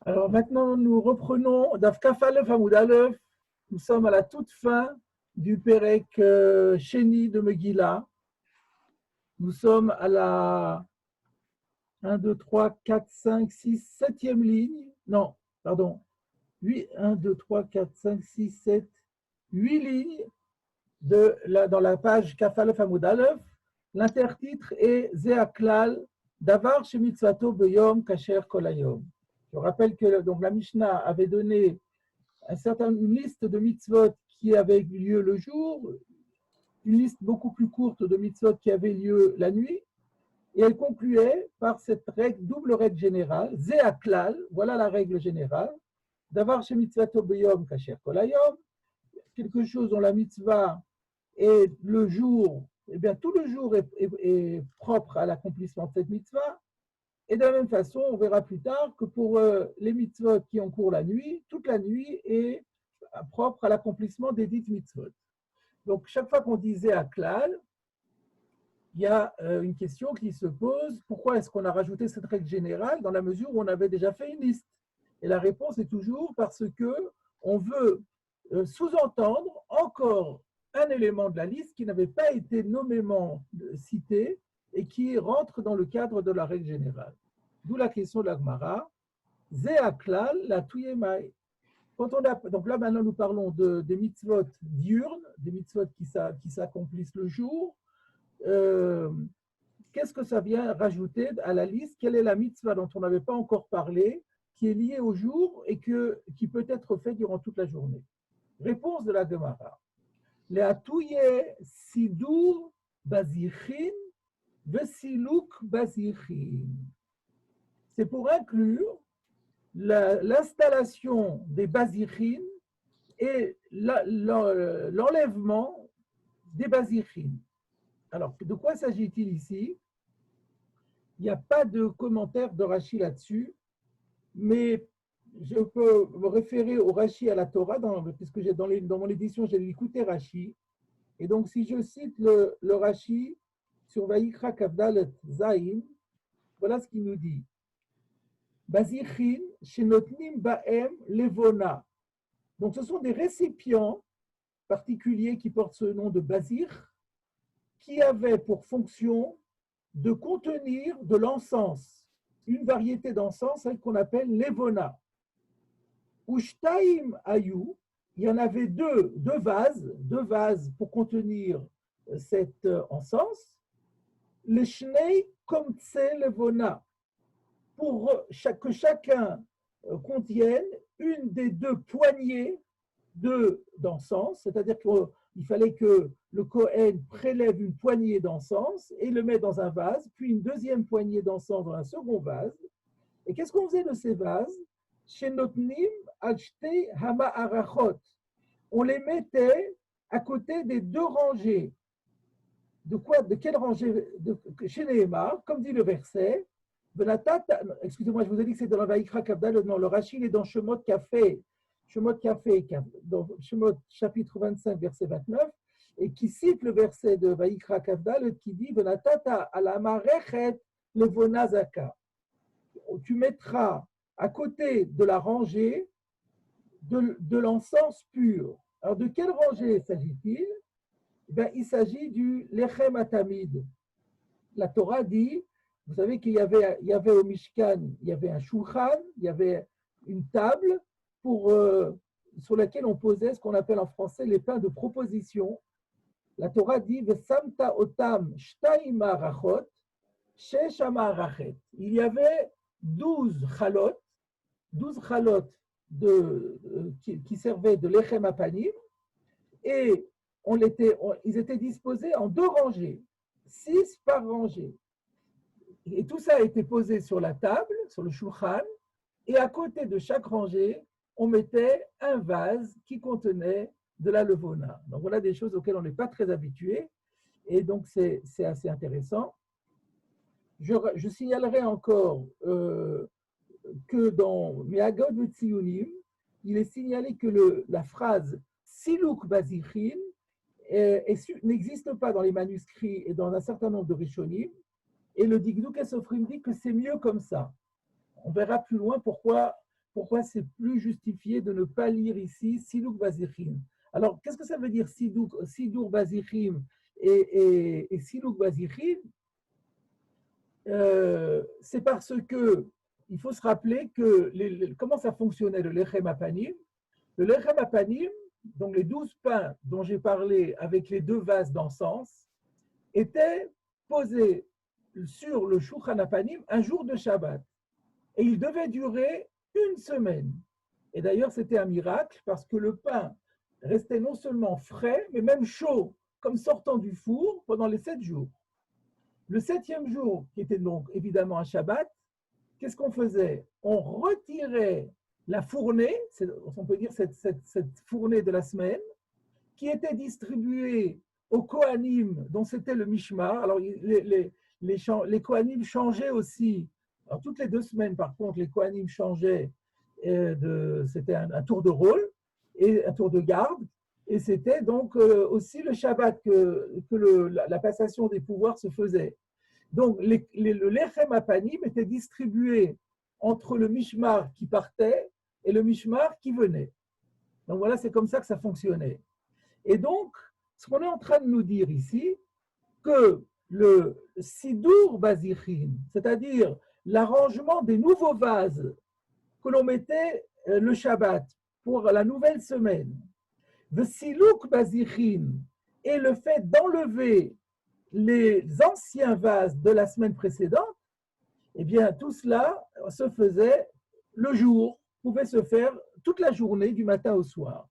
Alors maintenant, nous reprenons Daf Kaf Aleph Hamoud Aleph. Nous sommes à la toute fin du Perek Sheni de Megillah. Nous sommes à la 1, 2, 3, 4, 5, 6, 7e ligne. Non, pardon. 8, 1, 2, 3, 4, 5, 6, 7, 8 lignes dans la page Kaf Aleph Hamoud Aleph. L'intertitre est Zeaklal Davar Shemitzvato Beyom Kasher Kolayom. Je rappelle que donc, la Mishnah avait donné une liste de mitzvot qui avaient lieu le jour, une liste beaucoup plus courte de mitzvot qui avaient lieu la nuit, et elle concluait par cette double règle générale, Zeaklal, voilà la règle générale, d'avoir chez mitzvato beyom kasher kolayom, quelque chose dont la mitzvah est le jour, eh bien tout le jour est propre à l'accomplissement de cette mitzvah. Et de la même façon, on verra plus tard que pour les mitzvot qui ont cours la nuit, toute la nuit est propre à l'accomplissement des dites mitzvot. Donc, chaque fois qu'on disait à Klal, il y a une question qui se pose, pourquoi est-ce qu'on a rajouté cette règle générale dans la mesure où on avait déjà fait une liste? Et la réponse est toujours parce qu'on veut sous-entendre encore un élément de la liste qui n'avait pas été nommément cité et qui rentre dans le cadre de la règle générale. D'où la question de la Gemara, Zeaklal la Tuyemai. Donc là, maintenant, nous parlons des mitzvot diurnes, des mitzvot qui s'accomplissent le jour. Qu'est-ce que ça vient rajouter à la liste? Quelle est la mitzvah dont on n'avait pas encore parlé, qui est liée au jour et qui peut être fait durant toute la journée? Réponse de la Gemara. Leatouye sidur bazichin vesiluk bazichin. C'est pour inclure l'installation des basichines et l'enlèvement des basichines. Alors, de quoi s'agit-il ici? Il n'y a pas de commentaire de Rashi là-dessus, mais je peux me référer au Rashi à la Torah, puisque dans mon édition, j'ai écouté Rashi. Et donc, si je cite le Rashi sur Vayikra Kavdalet Zain, voilà ce qu'il nous dit. Bazichin, shenotnim baem levona. Donc, ce sont des récipients particuliers qui portent ce nom de bazir, qui avaient pour fonction de contenir de l'encens, une variété d'encens qu'on appelle levona. Ushtaim ayu, il y en avait deux vases pour contenir cet encens. Les shnei komtse levona, pour que chacun contienne une des deux poignées d'encens, c'est-à-dire qu'il fallait que le Kohen prélève une poignée d'encens et le met dans un vase, puis une deuxième poignée d'encens dans un second vase. Et qu'est-ce qu'on faisait de ces vases? Shenotnim alchtei hama arachot. On les mettait à côté des deux rangées. De quelle rangée? Chez Nehemar, comme dit le verset, excusez-moi, je vous ai dit que c'est dans la Vaïkra Kavdal, non, le Rachid est dans Shemot Café, dans Shemot chapitre 25, verset 29, et qui cite le verset de Vaïkra Kavdal qui dit Venatata ala marechet levonazaka. Tu mettras à côté de la rangée de l'encens pur. Alors, de quelle rangée s'agit-il? Il s'agit du Lechem Atamid. La Torah dit, vous savez qu'il y avait au Mishkan, il y avait un shulchan, il y avait une table sur laquelle on posait ce qu'on appelle en français les pains de proposition. La Torah dit Vesamta otam shtaima rachot, sheshama rachet. Il y avait 12 chalot qui servaient de lechem apanim, et ils étaient disposés en deux rangées, 6 par rangée. Et tout ça a été posé sur la table, sur le shulchan, et à côté de chaque rangée, on mettait un vase qui contenait de la levona. Donc voilà des choses auxquelles on n'est pas très habitué, et donc c'est assez intéressant. Je signalerai encore que dans Me'agod V'Tziyunim, il est signalé que la phrase Siluk Bazichin n'existe pas dans les manuscrits et dans un certain nombre de Rishonim, et le Dikduk Sofrim dit que c'est mieux comme ça. On verra plus loin pourquoi pourquoi c'est plus justifié de ne pas lire ici Sidouk Bazichim. Alors, qu'est-ce que ça veut dire Sidouk Bazichim et Sidouk Bazichim? C'est parce que il faut se rappeler que comment ça fonctionnait le Lechem Apanim. Le Lechem Apanim, donc les 12 pains dont j'ai parlé avec les 2 vases d'encens, étaient posés sur le Shulchan Apanim un jour de Shabbat. Et il devait durer une semaine. Et d'ailleurs, c'était un miracle parce que le pain restait non seulement frais, mais même chaud, comme sortant du four pendant les 7 jours. Le 7e jour, qui était donc évidemment un Shabbat, qu'est-ce qu'on faisait? On retirait la fournée, on peut dire cette fournée de la semaine, qui était distribuée aux Kohanim, dont c'était le Mishmar. Alors, les Kohanim changeaient aussi. Alors, toutes les 2 semaines, par contre, les Kohanim changeaient. C'était un tour de rôle et un tour de garde. Et c'était donc aussi le Shabbat que la passation des pouvoirs se faisait. Donc, le Lechem Apanim était distribué entre le Mishmar qui partait et le Mishmar qui venait. Donc voilà, c'est comme ça que ça fonctionnait. Et donc, ce qu'on est en train de nous dire ici, que le Sidour Bazichim, c'est-à-dire l'arrangement des nouveaux vases que l'on mettait le Shabbat pour la nouvelle semaine, le Silouk Bazichim, et le fait d'enlever les anciens vases de la semaine précédente, eh bien, tout cela se faisait le jour, pouvait se faire toute la journée, du matin au soir.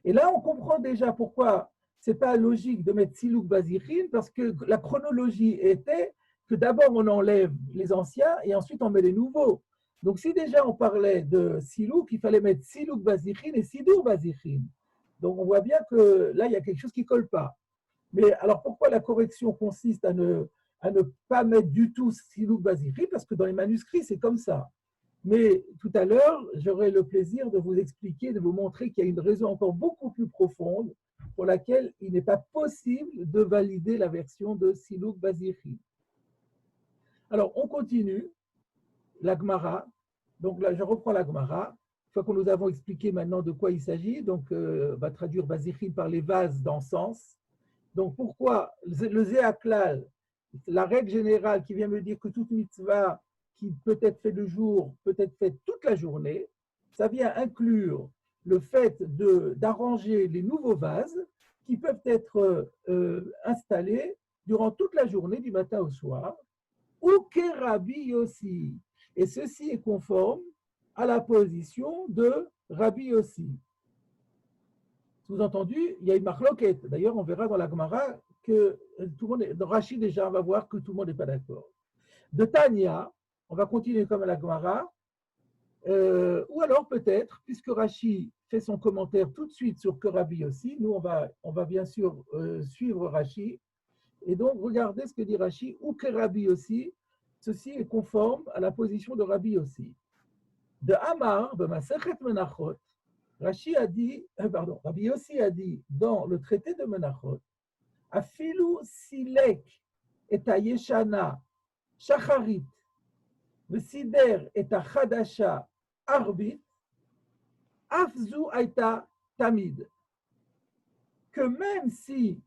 Et là, on comprend déjà pourquoi ce n'est pas logique de mettre Silouk Bazichim, parce que la chronologie était que d'abord on enlève les anciens et ensuite on met les nouveaux. Donc, si déjà on parlait de Silouk, il fallait mettre Silouk Bazichim et Sidour Bazichim. Donc, on voit bien que là, il y a quelque chose qui ne colle pas. Mais alors, pourquoi la correction consiste à ne pas mettre du tout Silouk Bazichim? Parce que dans les manuscrits, c'est comme ça. Mais tout à l'heure, j'aurai le plaisir de vous expliquer, de vous montrer qu'il y a une raison encore beaucoup plus profonde pour laquelle il n'est pas possible de valider la version de Silouk Bazichim. Alors, on continue la Gemara. Donc là, je reprends la Gemara. Une fois que nous avons expliqué maintenant de quoi il s'agit, donc on va traduire Bazichim par les vases d'encens. Donc pourquoi le Zéaklal, la règle générale qui vient me dire que toute mitzvah qui peut être faite le jour, peut être faite toute la journée, ça vient inclure le fait d'arranger les nouveaux vases qui peuvent être installés durant toute la journée, du matin au soir, ou Rabbi Yossi. Et ceci est conforme à la position de Rabbi Yossi. Sous-entendu, il y a une marloquette. D'ailleurs, on verra dans la Gemara que tout le monde dans Rashi déjà, on va voir que tout le monde n'est pas d'accord. De Tania, on va continuer comme à la Gemara, ou alors peut-être, puisque Rashi fait son commentaire tout de suite sur que Rabbi Yossi, nous on va bien sûr suivre Rashi, et donc regardez ce que dit Rashi, ou que Rabbi Yossi, ceci est conforme à la position de Rabbi Yossi. De Amar, de Masechet Menachot, Rabbi Yossi a dit dans le traité de Menachot, Afilu silek et yeshana shacharit, vesider et chadasha arbit, afzu aita tamid. Que même si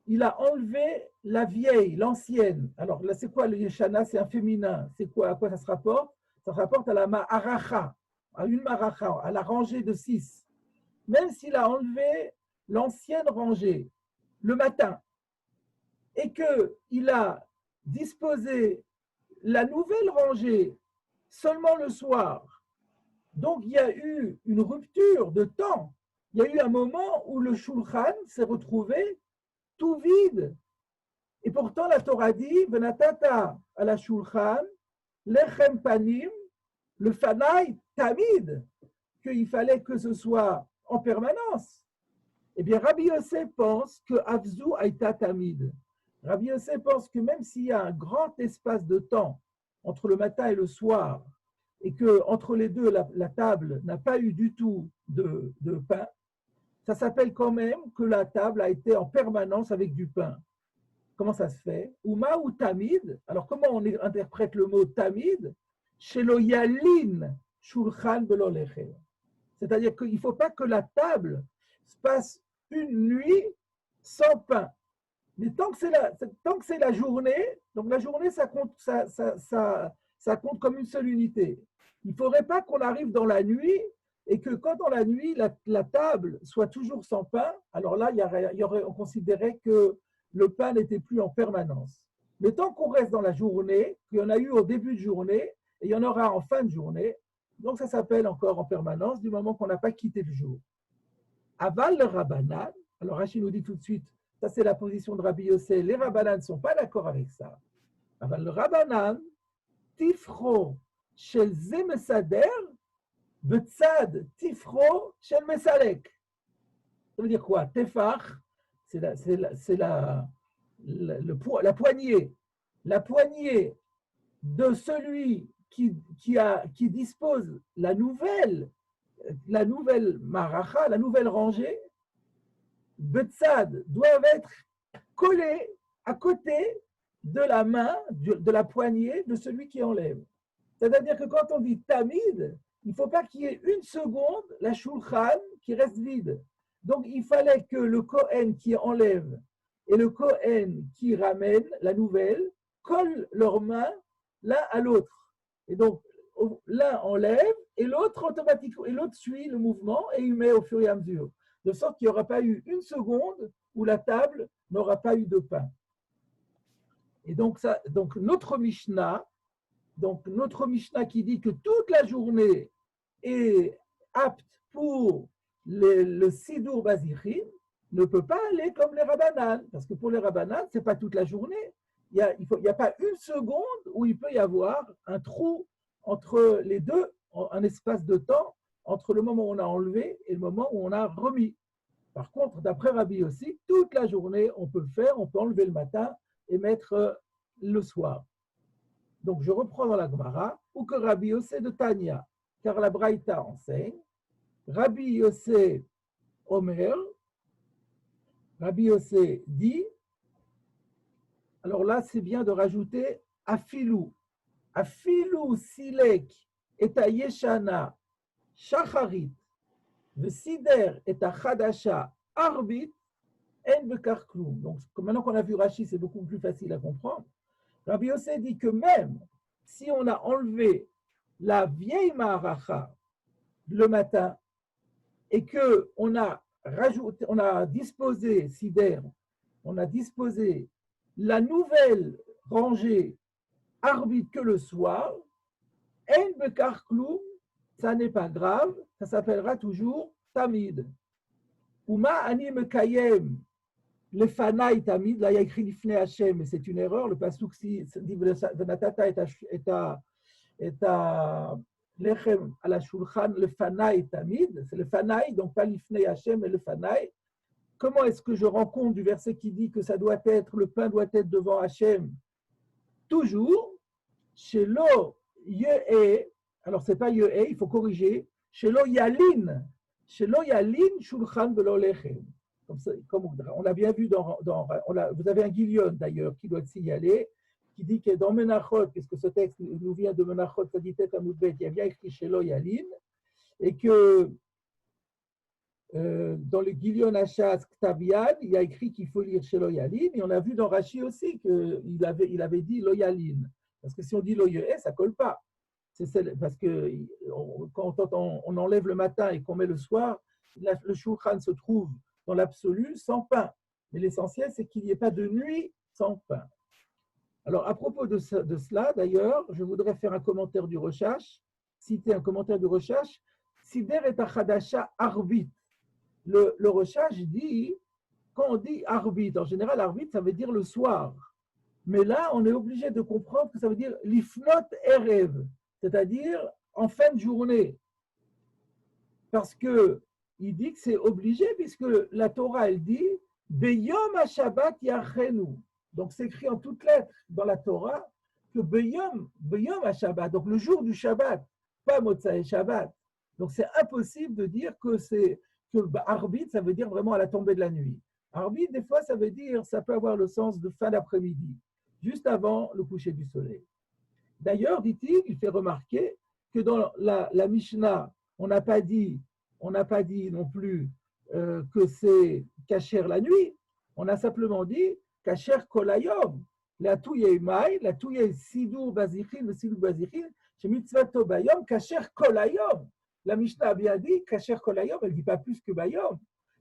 il a enlevé la vieille, l'ancienne, alors là c'est quoi le yeshana? C'est un féminin, c'est quoi, à quoi ça se rapporte? Ça se rapporte à la ma'aracha, à une maracha, à la rangée de 6. Même s'il a enlevé l'ancienne rangée le matin et qu'il a disposé la nouvelle rangée seulement le soir, donc il y a eu une rupture de temps. Il y a eu un moment où le shulchan s'est retrouvé tout vide. Et pourtant la Torah dit « Venatata à la shulchan, lechem panim, le fanai tamid », qu'il fallait que ce soit en permanence. Eh bien, Rabbi Yosef pense que Avzu Aïta Tamid. Rabbi Yosef pense que même s'il y a un grand espace de temps entre le matin et le soir, et qu'entre les deux, la table n'a pas eu du tout de pain, ça s'appelle quand même que la table a été en permanence avec du pain. Comment ça se fait? Uma ou Tamid. Alors, comment on interprète le mot Tamid? Chez le Yalin shulchan belo lechem. C'est-à-dire qu'il ne faut pas que la table se passe une nuit sans pain. Mais tant que c'est la journée, donc la journée, ça compte comme une seule unité. Il ne faudrait pas qu'on arrive dans la nuit et que quand dans la nuit, la table soit toujours sans pain, alors là, on considérait que le pain n'était plus en permanence. Mais tant qu'on reste dans la journée, qu'il y en a eu au début de journée et il y en aura en fin de journée, donc ça s'appelle encore en permanence du moment qu'on n'a pas quitté le jour. Aval le Rabbanan, alors Rachid nous dit tout de suite, ça c'est la position de Rabbi Yossé, les Rabbanan ne sont pas d'accord avec ça. Aval le Rabbanan, tifro shel ze mesader, betzad tifro shel mesalek. Ça veut dire quoi? Tefach, c'est la poignée. La poignée de celui qui dispose la nouvelle maracha, la nouvelle rangée, Betsad, doivent être collés à côté de la main, de la poignée de celui qui enlève. C'est-à-dire que quand on dit tamid, il ne faut pas qu'il y ait une seconde la shulchan qui reste vide. Donc il fallait que le Kohen qui enlève et le Kohen qui ramène la nouvelle collent leurs mains l'un à l'autre. Et donc l'un enlève et l'autre automatiquement, et l'autre suit le mouvement et il met au fur et à mesure. De sorte qu'il n'y aura pas eu une seconde où la table n'aura pas eu de pain. Et donc notre Mishnah qui dit que toute la journée est apte pour le Sidur Bazichim ne peut pas aller comme les Rabbanan, parce que pour les Rabbanan, ce n'est pas toute la journée. Il n'y a pas une seconde où il peut y avoir un trou entre les deux, un espace de temps entre le moment où on a enlevé et le moment où on a remis. Par contre, d'après Rabbi aussi, toute la journée, on peut enlever le matin et mettre le soir. Donc, je reprends dans la Gemara, ou que Rabbi Yossé de Tania, car la Braïta enseigne, Rabbi Yossé Omer, Rabbi Yossé dit, alors là, c'est bien de rajouter Afilou. Afilou Silek et à Yeshana Shacharit, le Sider et à Chadasha Arbit, En Bekar Kloum. Donc, maintenant qu'on a vu Rashi, c'est beaucoup plus facile à comprendre. Rabbi Yossé dit que même si on a enlevé la vieille Maharacha le matin et qu'on a rajouté, on a disposé Sider, on a disposé la nouvelle rangée arbitre que le soir, En Bekar Kloum, ça n'est pas grave, ça s'appellera toujours Tamid. Uma Ani Mekayem, le Fanaï Tamid, là il y a écrit Lifnei Hashem, mais c'est une erreur, le pasuk dit Venatata est à Lechem à la Shulchan, le Fanaï Tamid, c'est le Fanaï, donc pas Lifnei Hashem, mais le Fanaï. Comment est-ce que je rends compte du verset qui dit que ça doit être, le pain doit être devant Hashem? Toujours, chez l'eau Yehe, alors c'est pas Yehe, il faut corriger, chez l'eau Yalin Shulchan Belo Lechem. Comme on l'a bien vu vous avez un guillon d'ailleurs qui doit signaler, qui dit que dans Menachot, puisque ce texte nous vient de Menachot, ça dit tête à Moudbet, il y a bien écrit Shelo Yalin, et que dans le Guillon Hachas Ktavian, il y a écrit qu'il faut lire Shelo Yalin, et on a vu dans Rashi aussi qu'il avait dit Lo Yalin, parce que si on dit Lo Yehe, ça ne colle pas. Parce que quand on enlève le matin et qu'on met le soir, le Shulchan se trouve dans l'absolu sans pain. Mais l'essentiel, c'est qu'il n'y ait pas de nuit sans pain. Alors, à propos de cela, d'ailleurs, je voudrais faire un commentaire du Rochash, citer un commentaire du Rochash, Sider et Achadasha Arbit. Le Rochash dit, quand on dit Arbit, en général, Arbit, ça veut dire le soir. Mais là, on est obligé de comprendre que ça veut dire Lifnot Erev, c'est-à-dire en fin de journée. Parce que il dit que c'est obligé, puisque la Torah, elle dit Beyom HaShabbat Yachenu. Donc, c'est écrit en toutes lettres dans la Torah que Beyom HaShabbat, donc le jour du Shabbat, pas Motzai Shabbat. Donc, c'est impossible de dire que Arbit, ça veut dire vraiment à la tombée de la nuit. Arbit, des fois, ça peut avoir le sens de fin d'après-midi, juste avant le coucher du soleil. D'ailleurs, dit-il, il fait remarquer que dans la Mishnah, on n'a pas dit non plus que c'est kasher la nuit. On a simplement dit kasher kolayom. La touye maï, la touye sidur bazichin, le sidur bazichin, chez mitzvato bayom, kasher kolayom. La Mishnah a bien dit kasher kolayom, elle ne dit pas plus que bayom.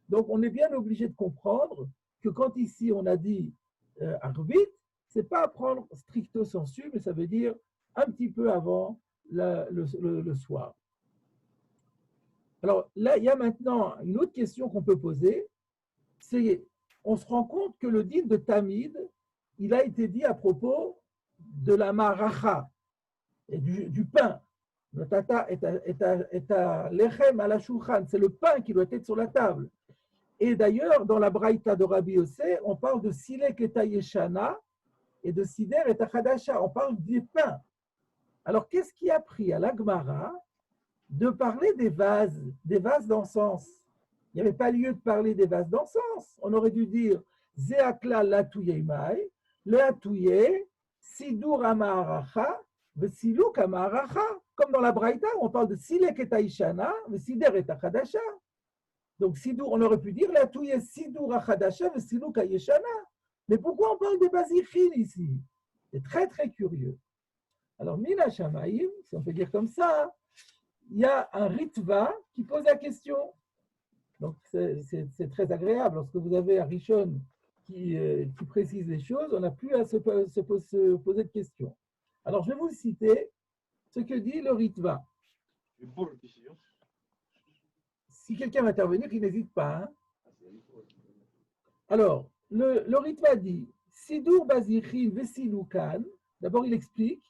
Donc on est bien obligé de comprendre que quand ici on a dit arbit, ce n'est pas à prendre stricto sensu, mais ça veut dire un petit peu avant le soir. Alors là, il y a maintenant une autre question qu'on peut poser, c'est on se rend compte que le din de Tamid, il a été dit à propos de la maracha, et du pain. Le tata est à lechem à la shulchan, c'est le pain qui doit être sur la table. Et d'ailleurs, dans la braïta de Rabbi Yossé, on parle de silek et yeshana et de sider et chadasha, on parle des pains. Alors, qu'est-ce qui a pris à la Gemara de parler des vases d'encens? Il n'y avait pas lieu de parler des vases d'encens. On aurait dû dire Zeakla latouye maï, latouye, sidur amaracha, vesiluk amaracha. Comme dans la Braïta, on parle de silek et ishana, vesider et chadasha. Donc, sidur, on aurait pu dire latouye, sidur achadasha, vesiluk yeshana. Mais pourquoi on parle de basichin ici? C'est très, très curieux. Alors, Mina Shamaïm, si on peut dire comme ça, il y a un Ritva qui pose la question. Donc, c'est très agréable. Lorsque vous avez un Rishon qui précise les choses, on n'a plus à se poser de questions. Alors, je vais vous citer ce que dit le Ritva. Si quelqu'un va intervenir, il n'hésite pas. Hein. Alors, le Ritva dit Sidur Bazichin Vesilukan. D'abord, il explique.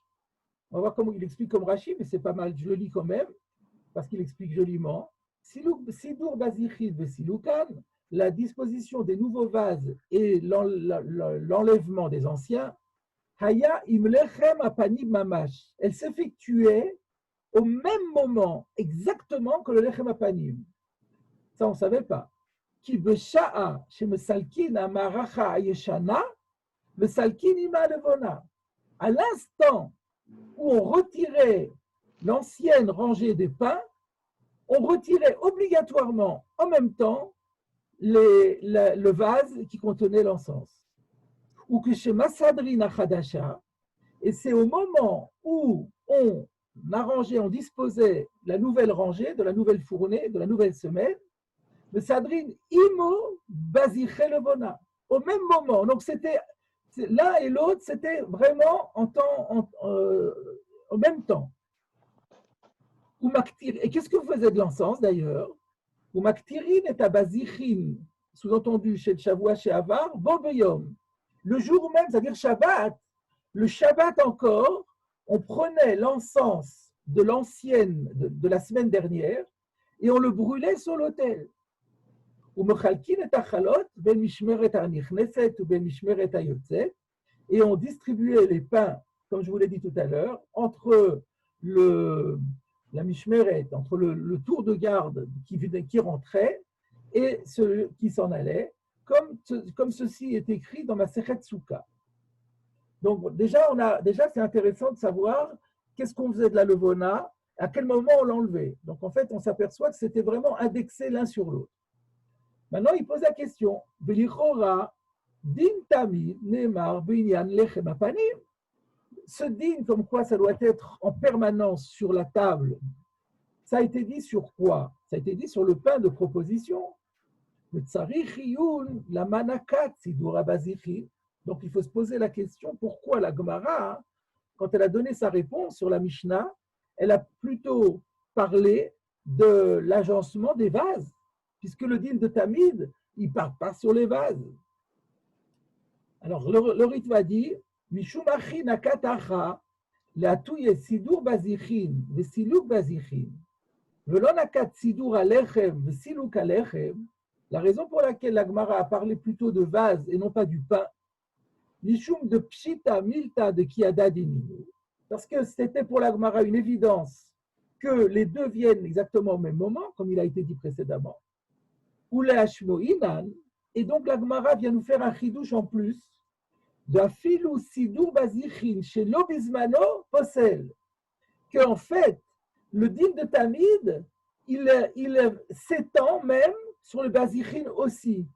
On va voir comment il explique comme Rashi, mais c'est pas mal, je le lis quand même, parce qu'il explique joliment. Sidur Bazichin Vesilukan, la disposition des nouveaux vases et l'enlèvement des anciens, Haya imlechem apanim mamash. Elle s'effectuait au même moment, exactement que le lechem apanim. Ça, on ne savait pas. Ki besha'a shemesalkin amaracha yeshana, mesalkin ima levona. À l'instant où on retirait l'ancienne rangée des pains, on retirait obligatoirement en même temps le vase qui contenait l'encens. Ou que chez Massadrina Khadasha, et c'est au moment où on arrangeait, on disposait la nouvelle rangée, de la nouvelle fournée, de la nouvelle semaine, le Sadrin Imo Baziche Levona. Au même moment, donc c'était l'un et l'autre, c'était vraiment au même temps. Et qu'est-ce que vous faisiez de l'encens d'ailleurs? Umaktirin et abazichin, sous-entendu chez le Shavua, chez Avar, Bobeyom. Le jour même, c'est-à-dire Shabbat, le Shabbat encore, on prenait l'encens de l'ancienne, de la semaine dernière, et on le brûlait sur l'autel. Et on distribuait les pains, comme je vous l'ai dit tout à l'heure, entre la mishmeret, entre le tour de garde qui rentrait et ceux qui s'en allait, comme ceci est écrit dans ma Sechet Souka. Donc déjà c'est intéressant de savoir qu'est-ce qu'on faisait de la levona, à quel moment on l'enlevait. Donc en fait, on s'aperçoit que c'était vraiment indexé l'un sur l'autre. Maintenant, il pose la question. Ce din, comme quoi ça doit être en permanence sur la table, ça a été dit sur quoi? Ça a été dit sur le pain de proposition. Le tsarich la manakat sidur abazichin. Donc il faut se poser la question pourquoi la Gemara, quand elle a donné sa réponse sur la Mishnah, elle a plutôt parlé de l'agencement des vases, puisque le din de Tamid, il ne part pas sur les vases. Alors le Ritva dit Mishumachi nakatacha leatouye sidur bazichin vesiluk bazichin velo nakat sidur alechem vesiluk alechem. La raison pour laquelle la Gemara a parlé plutôt de vase et non pas du pain, Mishum de pshita milta de kiada dininu, parce que c'était pour la Gemara une évidence que les deux viennent exactement au même moment, comme il a été dit précédemment. Ou le hashmoinan, et donc la Gemara vient nous faire un chidouche en plus. D'afilu sidur bazichin chez l'obismano posel, qu'en fait, le din de Tamid, il s'étend même sur le Bazichin aussi.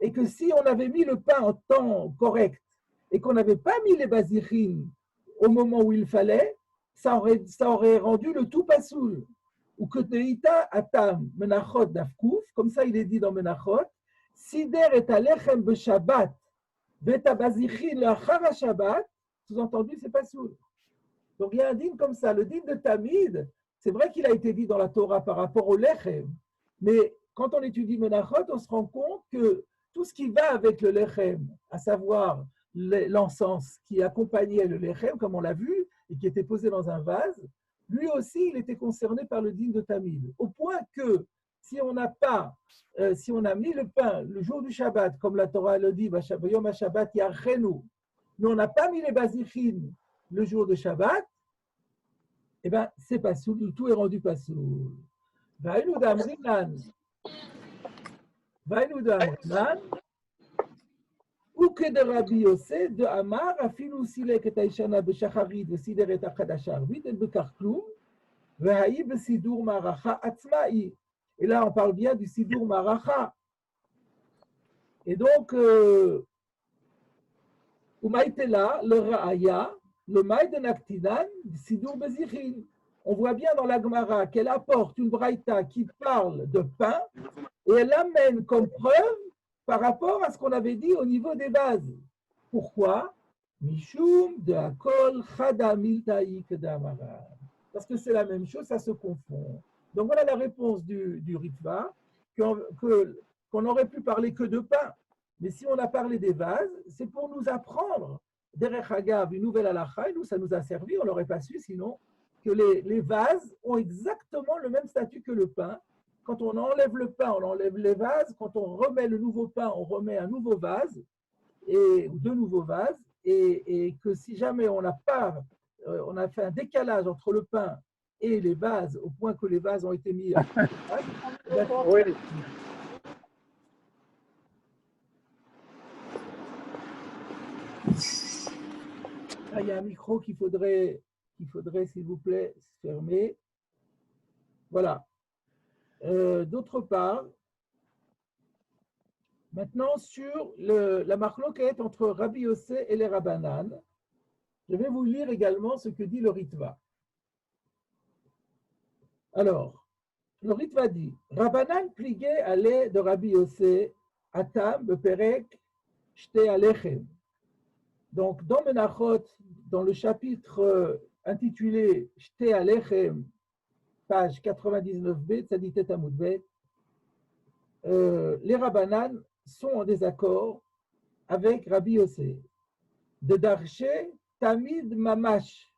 Et que si on avait mis le pain en temps correct et qu'on n'avait pas mis les Bazichin au moment où il fallait, ça aurait rendu le tout pasoul. Ou que Teita Atam Menachot Dafkouf, comme ça il est dit dans Menachot, Sider et Alechem Beshabbat, Beta Bazichin Lachara Shabbat, sous-entendu, c'est pasoul. Donc il y a un din comme ça. Le din de Tamid, c'est vrai qu'il a été dit dans la Torah par rapport au lechem, mais quand on étudie Menachot, on se rend compte que tout ce qui va avec le lechem, à savoir l'encens qui accompagnait le lechem, comme on l'a vu, et qui était posé dans un vase, lui aussi, il était concerné par le din de Tamid. Au point que si on n'a pas, si on a mis le pain le jour du Shabbat, comme la Torah le dit, Yom HaShabbat Yarchenu, mais on n'a pas mis les bazichim le jour de Shabbat, eh bien, c'est pas soul, tout est rendu pas soul. Vaïnou d'Amrinan, ou que de Rabbi Yossé, de Amar, Afinu Silek et Aishana Beshacharit, de Sideret Achadasharvit, et Bekarkloum, Vahaï Besidur Maracha Atzmaï. Et là, on parle bien du Sidur Maracha. Et donc, Umaïtela, le Ra'aya, le Maï de Naktinan, Sidur Bezichin. On voit bien dans la Gemara qu'elle apporte une braïta qui parle de pain et elle amène comme preuve par rapport à ce qu'on avait dit au niveau des bases. Pourquoi? Mishum de Akol Chada Miltaïk d'Amara. Parce que c'est la même chose, ça se confond. Donc voilà la réponse du Ritva, qu'on aurait pu parler que de pain. Mais si on a parlé des vases, c'est pour nous apprendre, derech Hagav, une nouvelle halakha, et nous, ça nous a servi, on ne l'aurait pas su sinon, que les vases ont exactement le même statut que le pain. Quand on enlève le pain, on enlève les vases. Quand on remet le nouveau pain, on remet un nouveau vase, ou deux nouveaux vases, et que si jamais on n'a pas, on a fait un décalage entre le pain et les vases, au point que les vases ont été mis à oui. Là, il y a un micro qu'il faudrait, s'il vous plaît, fermer. Voilà. D'autre part, maintenant sur la marloquette entre Rabbi Yossé et les Rabbanan, je vais vous lire également ce que dit le Ritva. Alors, le Ritva dit Rabbanan pliguait allait de Rabbi Yossé, Atam, Beperek, Shte Alechem. Donc, dans Menachot, dans le chapitre intitulé Shte Alechem, page 99b, Tzaditet Amud Bet, les Rabbanan sont en désaccord avec Rabbi Yossé. De Darché, Tamid Mamash.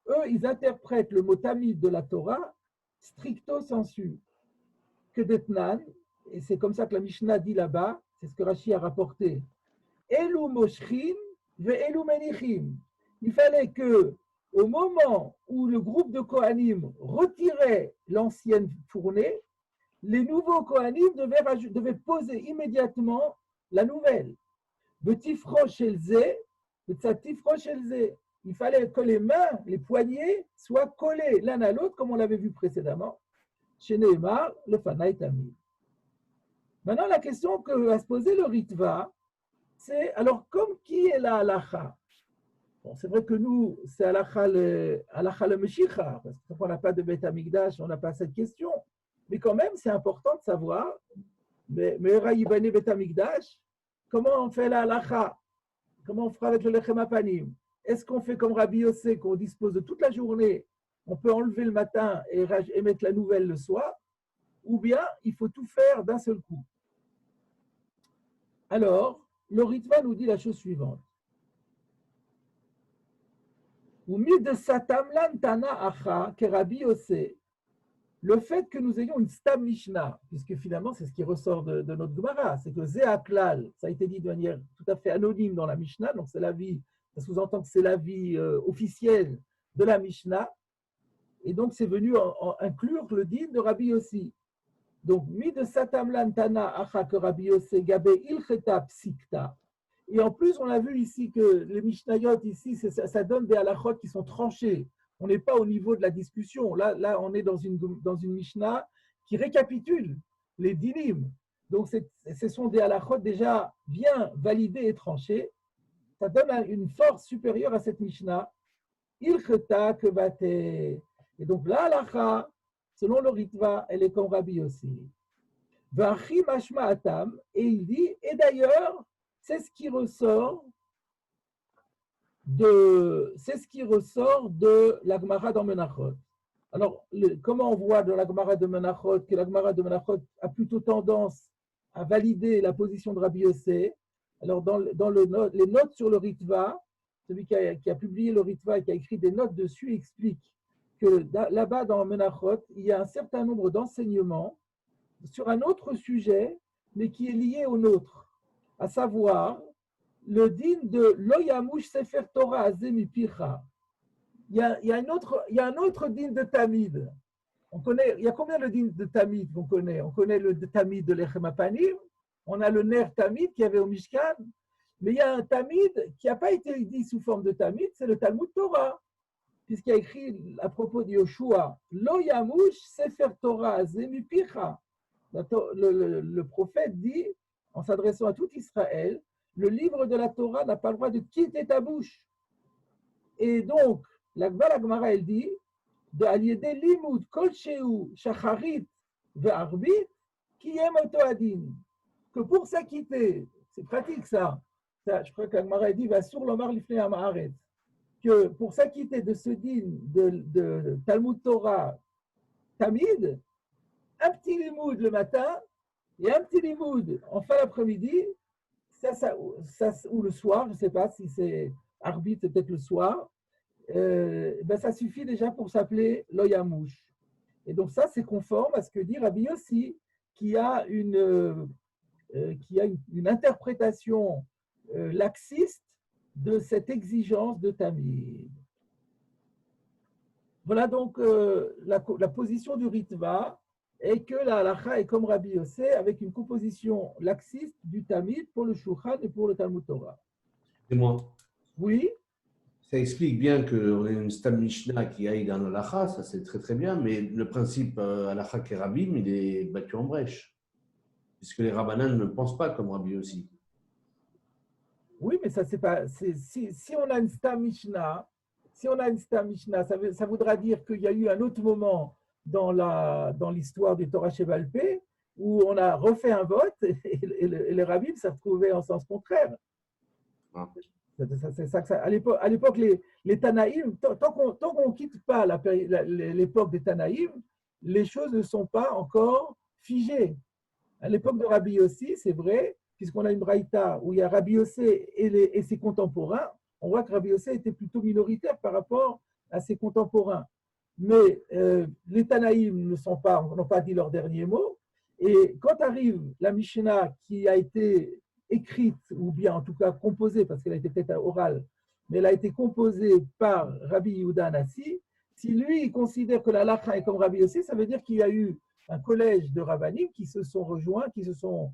Eux, ils interprètent le mot Tamid de la Torah stricto sensu. Que d'Etnan, et c'est comme ça que la Mishnah dit là-bas, c'est ce que Rashi a rapporté. Elu Moshchim ve Elu Menichim. Il fallait que, au moment où le groupe de Kohanim retirait l'ancienne fournée, les nouveaux Kohanim devaient poser immédiatement la nouvelle. Betifro Shelze, Betsatifro Shelze. Il fallait que les mains, les poignets, soient collés l'un à l'autre, comme on l'avait vu précédemment, chez Nehemar, le Fanaï Tamid. Maintenant, la question que va se poser le Ritva, c'est alors, comme qui est la halacha? Bon, c'est vrai que nous, c'est halacha le Meshicha, parce qu'on n'a pas de Beth Amikdash, on n'a pas cette question. Mais quand même, c'est important de savoir, mais Raïbane Beth Amikdash, comment on fait la halacha? Comment on fera avec le Lechem Apanim? Est-ce qu'on fait comme Rabbi Yossé, qu'on dispose de toute la journée, on peut enlever le matin et mettre la nouvelle le soir, ou bien il faut tout faire d'un seul coup? Alors, le Ritva nous dit la chose suivante. Le fait que nous ayons une Stam Mishnah, puisque finalement c'est ce qui ressort de notre Gemara, c'est que Zéaklal, ça a été dit de manière tout à fait anonyme dans la Mishnah, donc c'est l'avis, ça sous-entend que c'est l'avis officiel de la Mishnah, et donc c'est venu inclure le din de Rabbi Yossi. Donc, mi de Satamlan Tana Acha que Rabbi Yossé Gabé Ilcheta Psikta. Et en plus, on a vu ici que les Mishnayot, ici, ça donne des halachot qui sont tranchés. On n'est pas au niveau de la discussion. Là on est dans une Mishnah qui récapitule les dinim. Donc, ce sont des halakhot déjà bien validés et tranchés. Ça donne une force supérieure à cette Mishnah. Ilcheta kevate. Et donc, la halakha, selon le Ritva, elle est comme Rabbi aussi. Vachi mashma atam. Et il dit, et d'ailleurs, c'est ce qui ressort de la Gemara dans Menachot. Alors, comment on voit dans la Gemara de Menachot que la Gemara de Menachot a plutôt tendance à valider la position de Rabbi Yossé? Alors, dans les notes sur le Ritva, celui qui a publié le Ritva et qui a écrit des notes dessus explique que là-bas dans Menachot, il y a un certain nombre d'enseignements sur un autre sujet, mais qui est lié au nôtre, à savoir le din de Lo Yamush Sefer Torah Azemi Picha. Il y a un autre din de Tamid. Il y a combien de din de Tamid qu'on connaît? On connaît le Tamid de Lechem Apanim, on a le Ner Tamid qui avait au Mishkan, mais il y a un Tamid qui n'a pas été dit sous forme de Tamid, c'est le Talmud Torah, puisqu'il y a écrit à propos de Yoshua, Lo Yamush Sefer Torah Azemi Picha. Le prophète dit, en s'adressant à tout Israël, le livre de la Torah n'a pas le droit de quitter ta bouche. Et donc, la Gemara, elle dit, de Aliédé Limud Kol Sheu Shacharit Ve'arbit qui aime Adin, que pour s'acquitter, c'est pratique ça, je crois que la Gemara dit, va sur l'Omar Lifnei Amaharet, que pour s'acquitter de ce din de Talmud Torah Tamid, un petit limoud le matin et un petit limoud en fin d'après-midi, ou le soir, je ne sais pas si c'est arbitre, peut-être le soir, ça suffit déjà pour s'appeler Loyamouche. Et donc ça, c'est conforme à ce que dit Rabbi Yossi, qui a une interprétation laxiste de cette exigence de Tamid. Voilà donc la position du Ritva, et que la halakha est comme Rabbi Yossé, avec une composition laxiste du Tamid pour le Shulchan et pour le Talmud Torah. Et moi, oui. Ça explique bien qu'on ait une Stam Mishnah qui aille dans l'halakha, ça c'est très très bien, mais le principe halakha Kerabim, il est battu en brèche, puisque les Rabbanan ne pensent pas comme Rabbi Yossi. Oui, mais ça c'est pas. Si on a une Stam Mishnah, ça voudra dire qu'il y a eu un autre moment dans l'histoire du Torah Sheval Peh où on a refait un vote et les rabbins s'est retrouvé en sens contraire. Ah. À l'époque, les Tanaïm, tant qu'on ne quitte pas l'époque des Tanaïm, les choses ne sont pas encore figées. À l'époque de Rabbi Yossi, c'est vrai, puisqu'on a une braïta où il y a Rabbi Yossi et ses contemporains, on voit que Rabbi Yossi était plutôt minoritaire par rapport à ses contemporains. Mais les Tanaïm n'ont pas dit leur dernier mot. Et quand arrive la Mishnah qui a été écrite, ou bien en tout cas composée, parce qu'elle a été peut-être orale, mais elle a été composée par Rabbi Yehuda Hanassi, si lui il considère que la halakha est comme Rabbi Yossi, ça veut dire qu'il y a eu un collège de rabbanim qui se sont rejoints, qui se sont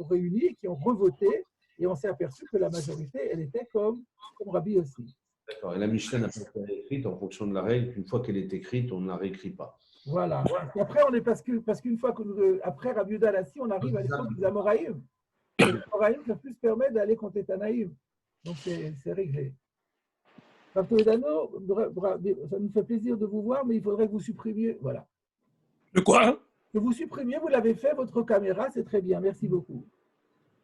réunis, qui ont revoté, et on s'est aperçu que la majorité, elle était comme Rabbi Yossi. D'accord. Et la Mishnah n'a pas été écrite en fonction de la règle. Une fois qu'elle est écrite, on ne la réécrit pas. Voilà. Et après, parce qu'une fois après Rabbi Yehuda Hanassi, on arrive à l'époque des Amoraïm. Les Amoraïm peuvent plus se permettre d'aller contre les Tanaïm. Donc, c'est réglé. Rav Toledano, ça nous fait plaisir de vous voir, mais il faudrait que vous supprimiez. Voilà. De quoi? Que vous supprimiez, vous l'avez fait, votre caméra, c'est très bien. Merci beaucoup.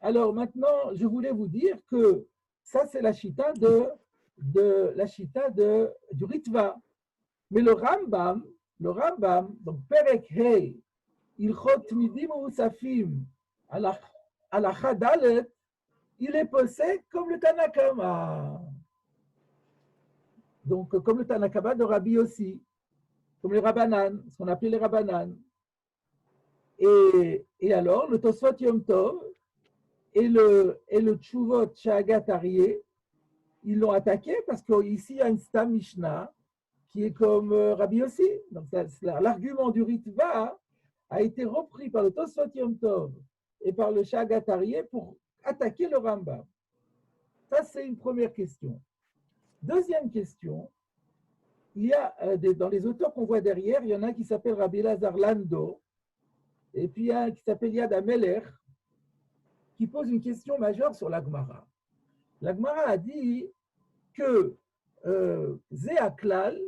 Alors maintenant, je voulais vous dire que ça, c'est la chita du Ritva. Mais le Rambam, donc Perek Hei, Ilchot Midim Usafim, Alakha Dalet, il est posé comme le Tanakama. Donc, comme le Tanakama de Rabbi aussi, comme les Rabbanan, ce qu'on appelait les Rabbanan. Et alors, le Tosfot Yom Tov et le Tshuvot Shagat Aryeh, ils l'ont attaqué parce qu'ici, il y a une Stam Mishnah qui est comme Rabbi aussi. Donc, l'argument du Ritva a été repris par le Tosfot Yom Tov et par le Shagat Aryeh pour attaquer le Rambam. Ça, c'est une première question. Deuxième question, il y a dans les auteurs qu'on voit derrière, il y en a un qui s'appelle Rabbi Elazar Lando, et puis il y a un qui s'appelle Yad Ameler, qui pose une question majeure sur la Gemara. La Gemara a dit que Zéaklal,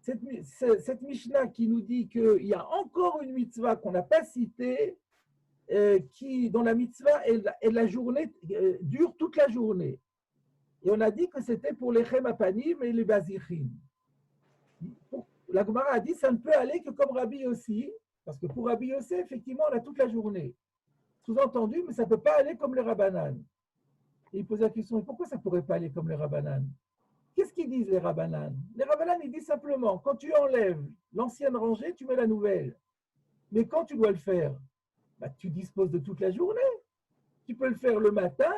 cette Mishnah qui nous dit qu'il y a encore une mitzvah qu'on n'a pas citée, dont la mitzvah et la journée dure toute la journée. Et on a dit que c'était pour les Chemapanim et les Bazichim. La Gemara a dit que ça ne peut aller que comme Rabbi Yossi, parce que pour Rabbi Yossi, effectivement, on a toute la journée. Sous-entendu, mais ça ne peut pas aller comme les Rabbanan. Et il pose la question, pourquoi ça ne pourrait pas aller comme les Rabbanan? Qu'est-ce qu'ils disent les Rabbanan? Les Rabbanan, ils disent simplement, quand tu enlèves l'ancienne rangée, tu mets la nouvelle. Mais quand tu dois le faire, bah, tu disposes de toute la journée. Tu peux le faire le matin,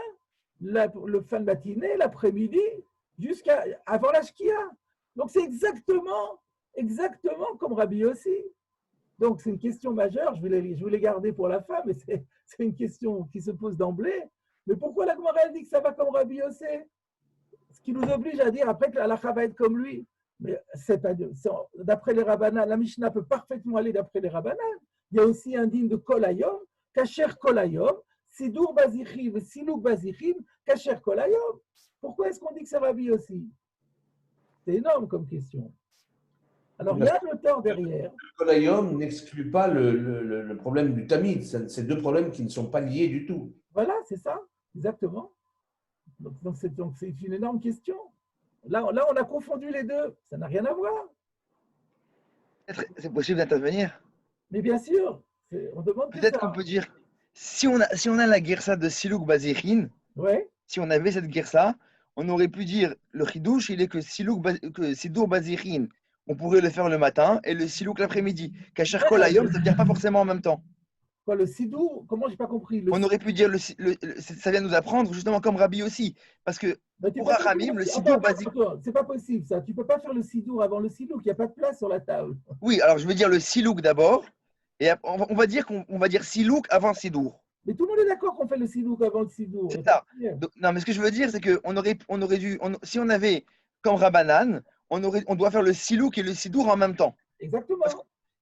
le fin de matinée, l'après-midi, jusqu'à avant la Shkia. Donc c'est exactement comme Rabbi Yossi. Donc c'est une question majeure, je vais les garder pour la fin, mais c'est une question qui se pose d'emblée. Mais pourquoi la Gemara dit que ça va comme Rabbi Yossi? Ce qui nous oblige à dire après que la halakha va être comme lui. Mais d'après les Rabbanan, la Mishnah peut parfaitement aller d'après les Rabbanan. Il y a aussi un digne de Kolayom, Kacher Kolayom, Sidur Bazichim, Silouk Bazichim, Kacher Kolayom. Pourquoi est-ce qu'on dit que c'est Rabbi Yossi? C'est énorme comme question. Alors, il y a un auteur derrière. Le Kolayom n'exclut pas le problème du Tamid. C'est deux problèmes qui ne sont pas liés du tout. Voilà, c'est ça, exactement. Donc c'est une énorme question. Là, on a confondu les deux. Ça n'a rien à voir. C'est possible d'intervenir? Mais bien sûr, on demande que Peut-être ça. qu'on peut dire, si on a la guersa de Silouk Bazichin, Ouais. si on avait cette guersa, on aurait pu dire le chidouche, il est que Sidour Bazichin, on pourrait le faire le matin et le Silouk l'après-midi. Kacher Kolayom, ça ne veut dire pas forcément en même temps. Quoi, le Sidour, comment j'ai pas compris? On aurait pu dire, ça vient nous apprendre justement comme Rabbi aussi. Parce que pour Achamim, le Sidour Bazichin. C'est pas possible ça. Tu peux pas faire le Sidour avant le Silouk. Il n'y a pas de place sur la table. Oui, alors je veux dire le Silouk d'abord. Et on va dire Silouk avant Sidour. Mais tout le monde est d'accord qu'on fait le Sidouk avant le Sidour. C'est ça. Donc, non, mais ce que je veux dire, c'est qu'on aurait dû, si on avait comme Rabbanan, on doit faire le Silouk et le Sidour en même temps. Exactement.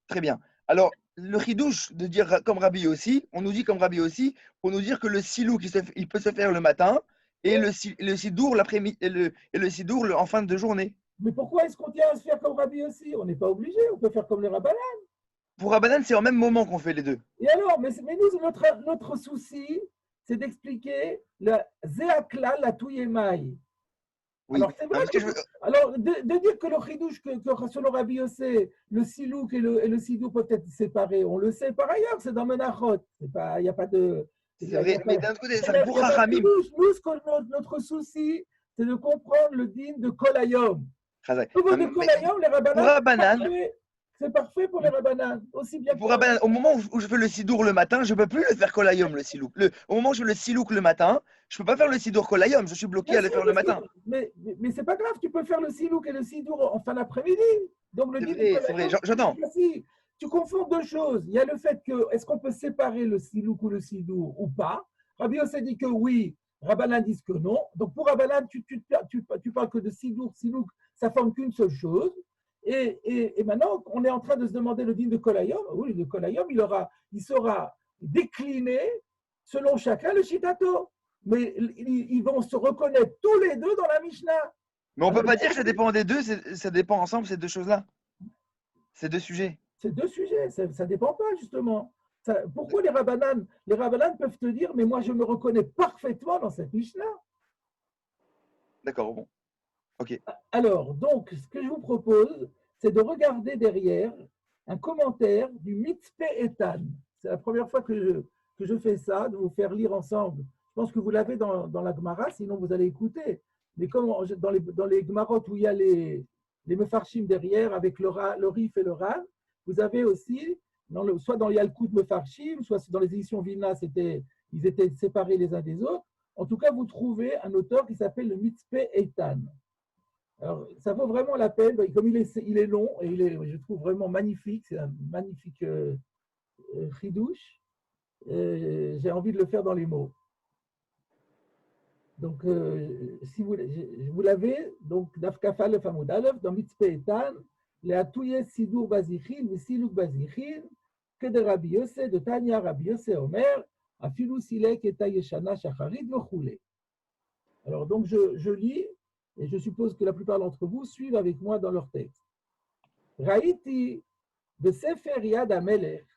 Très bien. Alors, le Chidouche de dire comme Rabbi aussi, on nous dit comme Rabbi aussi, pour nous dire que le Silouk, il peut se faire le matin et le Sidour l'après-midi et le Sidour en fin de journée. Mais pourquoi est-ce qu'on tient à se faire comme Rabbi aussi? On n'est pas obligé. On peut faire comme les Rabbanan. Pour Rabbanan, c'est en même moment qu'on fait les deux. Et alors, mais nous, notre souci, c'est d'expliquer la Zéakla, la Touyemaï. Oui. Alors, c'est vrai alors de dire que le chidouche, que selon Rabbi Yossé, le silouk et le sidou peuvent être séparés, on le sait par ailleurs, c'est dans Menachot. Il n'y a pas de. C'est vrai, mais d'un autre côté, ça pour Chachamim. Nous, notre souci, c'est de comprendre le digne de Kolayom. De Kolayom, les Rabbanan, c'est parfait pour les Rabbanan. Aussi bien pour Rabbanan, au moment où je fais le sidour le matin, je ne peux plus le faire Kolayom, le silouk. Au moment où je fais le silouk le matin, je ne peux pas faire le sidour Kolayom, je suis bloqué à le faire le matin. Mais c'est pas grave, tu peux faire le silouk et le sidour en fin d'après-midi. Donc le c'est vrai, j'entends. Tu confonds deux choses. Il y a le fait que, est-ce qu'on peut séparer le silouk ou le sidour ou pas? Rabbi Yossé dit que oui, Rabbanan dit que non. Donc pour Rabbanan, tu parles que de sidour, silouk, ça forme qu'une seule chose. Et maintenant, on est en train de se demander le din de Kolayom. Oui, le Kolayom, il sera décliné selon chacun le Shitato. Mais ils vont se reconnaître tous les deux dans la Mishnah. Mais on ne peut pas dire que ça dépend des deux, ça dépend ensemble, ces deux choses-là. Ces deux sujets. Ces deux sujets, ça ne dépend pas, justement. Pourquoi les Rabbanan peuvent te dire, mais moi, je me reconnais parfaitement dans cette Mishnah. D'accord, bon. Ok. Alors, donc, ce que je vous propose, c'est de regarder derrière un commentaire du Mitzpe Etan. C'est la première fois que je fais ça, de vous faire lire ensemble. Je pense que vous l'avez dans la Gemara, sinon vous allez écouter. Mais comme dans les Gemarot où il y a les Mefarshim derrière, avec le Rif et le Ran, vous avez aussi, soit dans le Yalkut Mefarshim, soit dans les éditions Vilna, ils étaient séparés les uns des autres. En tout cas, vous trouvez un auteur qui s'appelle le Mitzpe Etan. Alors, ça vaut vraiment la peine, comme il est long et je trouve vraiment magnifique, c'est un magnifique chidouche, j'ai envie de le faire dans les mots. Donc, si vous l'avez, donc, Dafkafa le Famoud Aleph, dans Mitzpe Etan, les Atouye Sidur Bazichin, les Siluk Bazichin, que de Rabbi Yossé, de Tanya Rabbi Yossé Omer, Afilou Silek et Tayeshana Shacharit, Vochoulé. Alors, donc, je lis, et je suppose que la plupart d'entre vous suivent avec moi dans leur texte. Raïti de Sefer Yad HaMelech,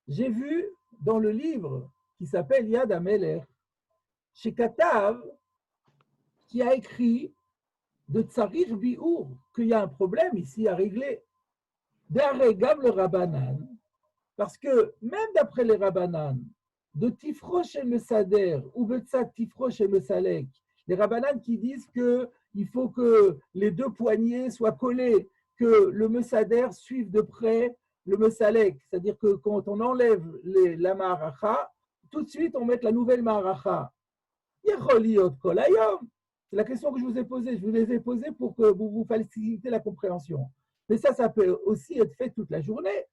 j'ai vu dans le livre qui s'appelle Yad HaMelech, chez Katav, qui a écrit de Tsarir Bi'ur, qu'il y a un problème ici à régler. D'Aregam le Rabbanan, parce que même d'après les Rabbanan, de Tifrosh et Mesader, ou Betzat Tifrosh et Mesalek, les Rabbanan qui disent qu'il faut que les deux poignets soient collés, que le Mesader suive de près le Mesalek, c'est-à-dire que quand on enlève la Ma'aracha, tout de suite on met la nouvelle Ma'aracha. C'est la question que je vous ai posée. Je vous les ai posées pour que vous facilitez la compréhension. Mais ça peut aussi être fait toute la journée.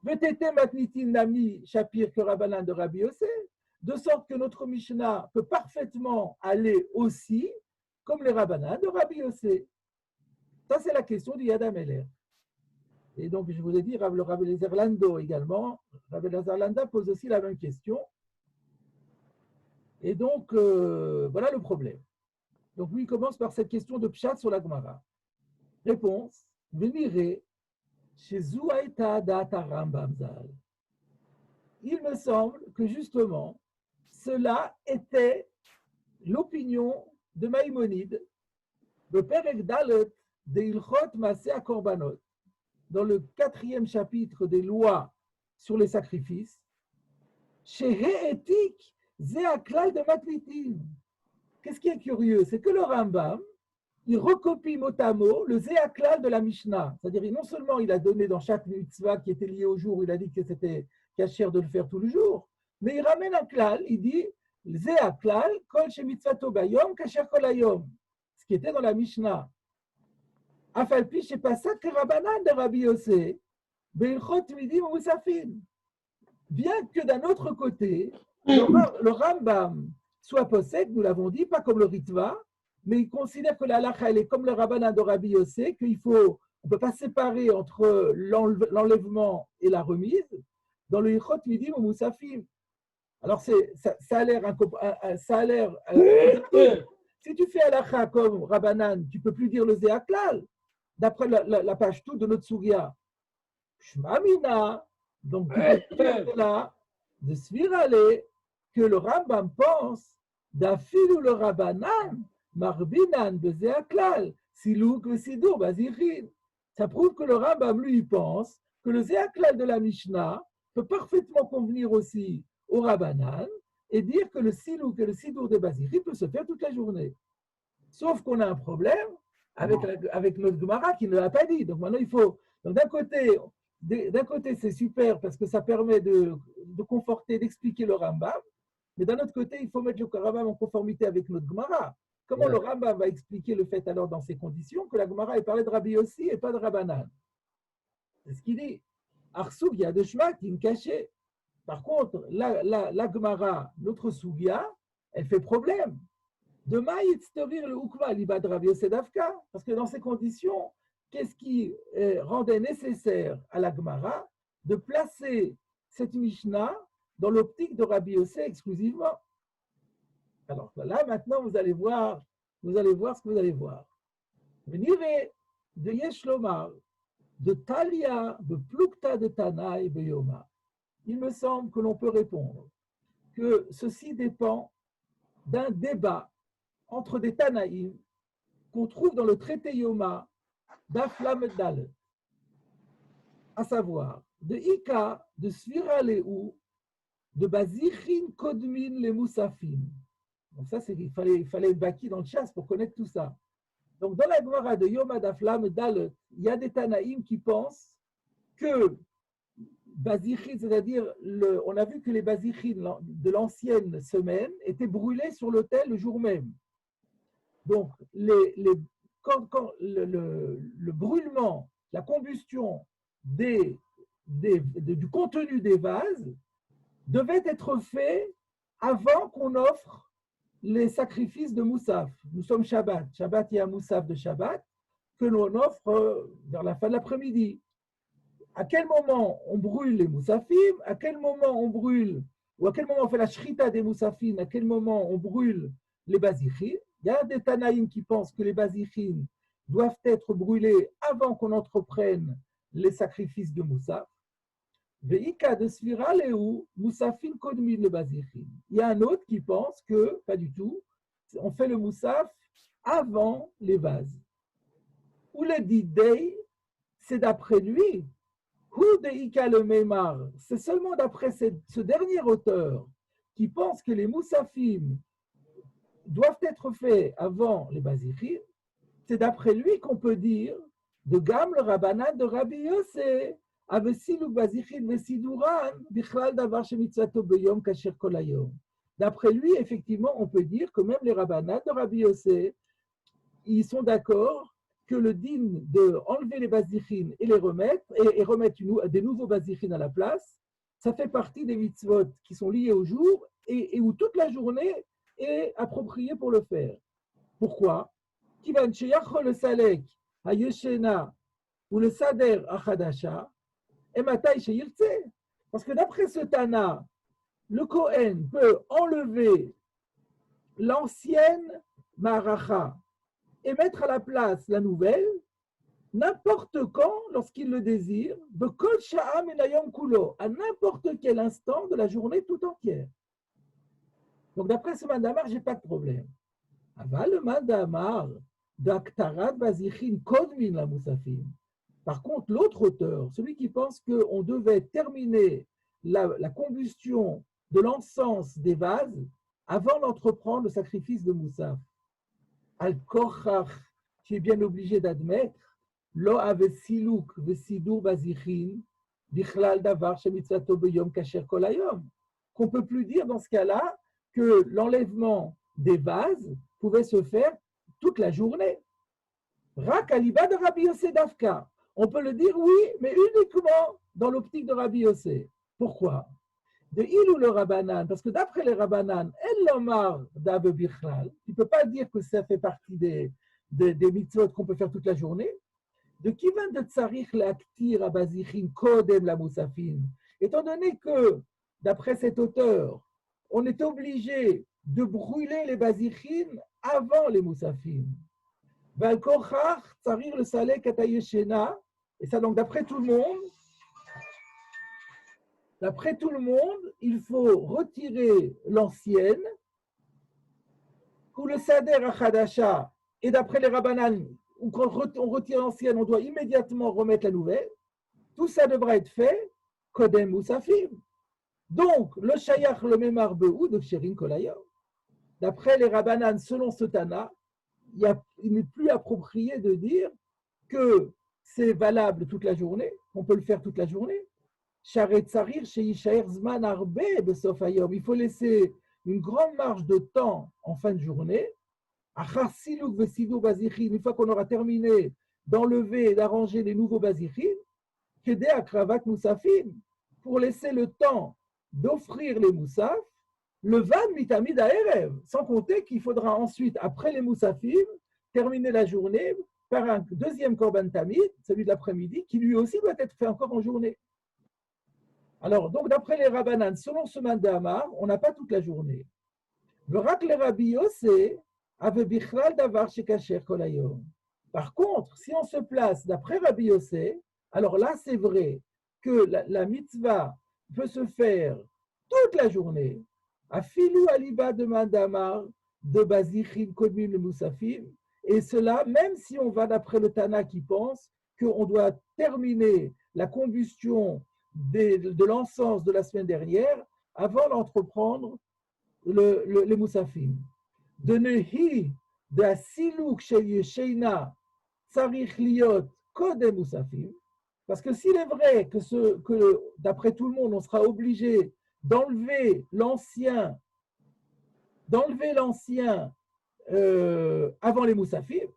Vetete matnitin nami shapir que Rabbanan de Rabbi Yossé, de sorte que notre Mishnah peut parfaitement aller aussi comme les Rabbanan de Rabbi Yossé. Ça, c'est la question du Yad HaMelech. Et donc, je vous ai dit, le Rabbi Eliezer Lando également, Rabbi Eliezer Landa pose aussi la même question. Et donc, voilà le problème. Donc, lui, il commence par cette question de Pshat sur la Gemara. Réponse, Venire, chez Zouaïta Data Rambam Zal. Il me semble que justement, cela était l'opinion de Maïmonide, le Perek Dalet de Ilchot Maseh Korbanot, dans le 4e chapitre des lois sur les sacrifices, chez He'etik, Zéaklal de Matlitin. Qu'est-ce qui est curieux? C'est que le Rambam, il recopie mot à mot le Zéaklal de la Mishnah. C'est-à-dire, non seulement il a donné dans chaque mitzvah qui était lié au jour, il a dit que c'était cachère de le faire tout le jour, mais il ramène un klal, il dit Zéaklal, kol she mitzvato bayom, kasher kol hayom. Ce qui était dans la Mishnah. Afalpi, c'est pas ça que Rabbanan de Rabbi Yossé, Beilchot midim ou musafin. Bien que d'un autre côté, le Rambam soit possède, nous l'avons dit, pas comme le Ritva, mais il considère que la halakha, elle est comme le Rabbanan de Rabbi Yossé, on ne peut pas séparer entre l'enlèvement et la remise dans le Yichot Midim ou Moussafim. Alors, ça a l'air. Si tu fais halakha comme Rabbanan, tu ne peux plus dire le Zéaklal, d'après la page toute de notre Souria. Shmamina, donc tu peux dire là, de Svirale, que le Rambam pense d'afilou le Rabbanan, Marbinan de Zéaklal, Silouk le Sidour, Bazichin. Ça prouve que le Rambam, lui, pense que le Zéaklal de la Mishnah peut parfaitement convenir aussi au Rabbanan et dire que le Silouk et le Sidour de Bazichin peut se faire toute la journée. Sauf qu'on a un problème avec notre Gemara qui ne l'a pas dit. Donc maintenant, il faut. Donc d'un côté, c'est super parce que ça permet de conforter, d'expliquer le Rambam. Mais d'un autre côté, il faut mettre le Rambam en conformité avec notre Gemara. Comment le Rambam va expliquer le fait alors dans ces conditions que la Gemara est parlée de Rabbi aussi et pas de Rabbanan? C'est ce qu'il dit. Arsoug, il y a de Shma qui me cachait. Par contre, la Gemara, notre Sougia, elle fait problème. De Maïtstorir le Ukma, l'Ibad Rabbi Yossé Davka, parce que dans ces conditions, qu'est-ce qui rendait nécessaire à la Gemara de placer cette Mishnah dans l'optique de Rabbi Yossé exclusivement? Alors là, maintenant, vous allez voir ce que vous allez voir. Venirez de Yeshlomar, de Talia, de Plukta de Tana et Beyoma. Il me semble que l'on peut répondre que ceci dépend d'un débat entre des Tanaïm qu'on trouve dans le traité Yoma d'Aflam Dal, à savoir de Ika, de Svira Lehu, de Bazichin Kodmin le Moussafim. Donc ça, il fallait baki dans le chasse pour connaître tout ça. Donc dans la Gemara de Yoma d'Aflam Dal, il y a des Tanaïm qui pensent que Bazichin, c'est-à-dire, on a vu que les Bazichin de l'ancienne semaine étaient brûlés sur l'autel le jour même. Donc, quand le brûlement, la combustion du contenu des vases devait être fait avant qu'on offre les sacrifices de Moussaf. Nous sommes Shabbat. Shabbat, il y a un Moussaf de Shabbat que l'on offre vers la fin de l'après-midi. À quel moment on brûle les Moussafim? À quel moment on brûle, ou à quel moment on fait la shrita des Moussafim? À quel moment on brûle les Bazichim? Il y a des Tanaïm qui pensent que les Bazichim doivent être brûlés avant qu'on entreprenne les sacrifices de Moussaf. Veika de Sfira Léou, Moussafim Kodmin le Bazichim. Il y a un autre qui pense que, pas du tout, on fait le Moussaf avant les vases. Ou le Didei, c'est d'après lui. C'est seulement d'après ce dernier auteur qui pense que les Moussafim doivent être faits avant les Bazichim. C'est d'après lui qu'on peut dire de Gam le Rabbanan de Rabbi Yossé. D'après lui, effectivement, on peut dire que même les Rabbanan de Rabbi Yossé, ils sont d'accord que le din de enlever les bazichim et les remettre, et remettre des nouveaux bazichim à la place, ça fait partie des mitzvot qui sont liés au jour et où toute la journée est appropriée pour le faire. Pourquoi? Kivan sheyachol le salek hayeshena ou le sader achadasha et matai sheyirtse. Parce que d'après ce Tana, le Kohen peut enlever l'ancienne maracha et mettre à la place la nouvelle, n'importe quand, lorsqu'il le désire, à n'importe quel instant de la journée tout entière. Donc d'après ce mandamar, je n'ai pas de problème. Aval le mandamar d'Aktarat Bazichin Kodmin la Moussafim. Par contre, l'autre auteur, celui qui pense qu'on devait terminer la combustion de l'encens des vases avant d'entreprendre le sacrifice de Moussaf, Al-Kochach, tu es bien obligé d'admettre, Lo ave siluk vesidur bazichin, bichlal davar shemitzato beyom kasher kol hayom. Qu'on ne peut plus dire dans ce cas-là que l'enlèvement des vases pouvait se faire toute la journée. Rak aliba de Rabbi Yossé Dafka. On peut le dire, oui, mais uniquement dans l'optique de Rabbi Yossé. Pourquoi? De il ou le Rabbanan, parce que d'après les Rabbanan, El Lomar d'Abe Bichlal, tu ne peux pas dire que ça fait partie des mitzvot qu'on peut faire toute la journée. De qui vient de Tsarich l'Aktir à Bazichin Kodem la Moussafin? Étant donné que, d'après cet auteur, on est obligé de brûler les Bazichin avant les Moussafin. Valkochach Tsarich le Salek Atayeshena, et ça donc d'après tout le monde, il faut retirer l'ancienne, ou le Sader Achadasha, et d'après les Rabbanan, quand on retire l'ancienne, on doit immédiatement remettre la nouvelle. Tout ça devra être fait, Kodem Moussafim. Donc, le Shayach le Memar Be'ou de Sherin Kolayom. D'après les Rabbanan, selon ce Tana, il n'est plus approprié de dire que c'est valable toute la journée, on peut le faire toute la journée. Il faut laisser une grande marge de temps en fin de journée. Une fois qu'on aura terminé d'enlever et d'arranger les nouveaux bazichim, pour laisser le temps d'offrir les moussaf, le van mitamid aerev, sans compter qu'il faudra ensuite, après les moussafim, terminer la journée par un deuxième korban tamid, celui de l'après-midi, qui lui aussi doit être fait encore en journée. Alors, donc, d'après les Rabbanan, selon ce mandamar, on n'a pas toute la journée. Par contre, si on se place d'après Rabbi Yossé, alors là, c'est vrai que la mitzvah peut se faire toute la journée. Afilou aliba de mandamar, de bazichim kodmim le moussafim, et cela, même si on va d'après le Tana qui pense qu'on doit terminer la combustion de l'encens de la semaine dernière avant d'entreprendre les moussafim. De nehi de asilouk shel yesheina tsarich liot kodem moussafim, parce que s'il est vrai que d'après tout le monde, on sera obligé d'enlever l'ancien avant les moussafim,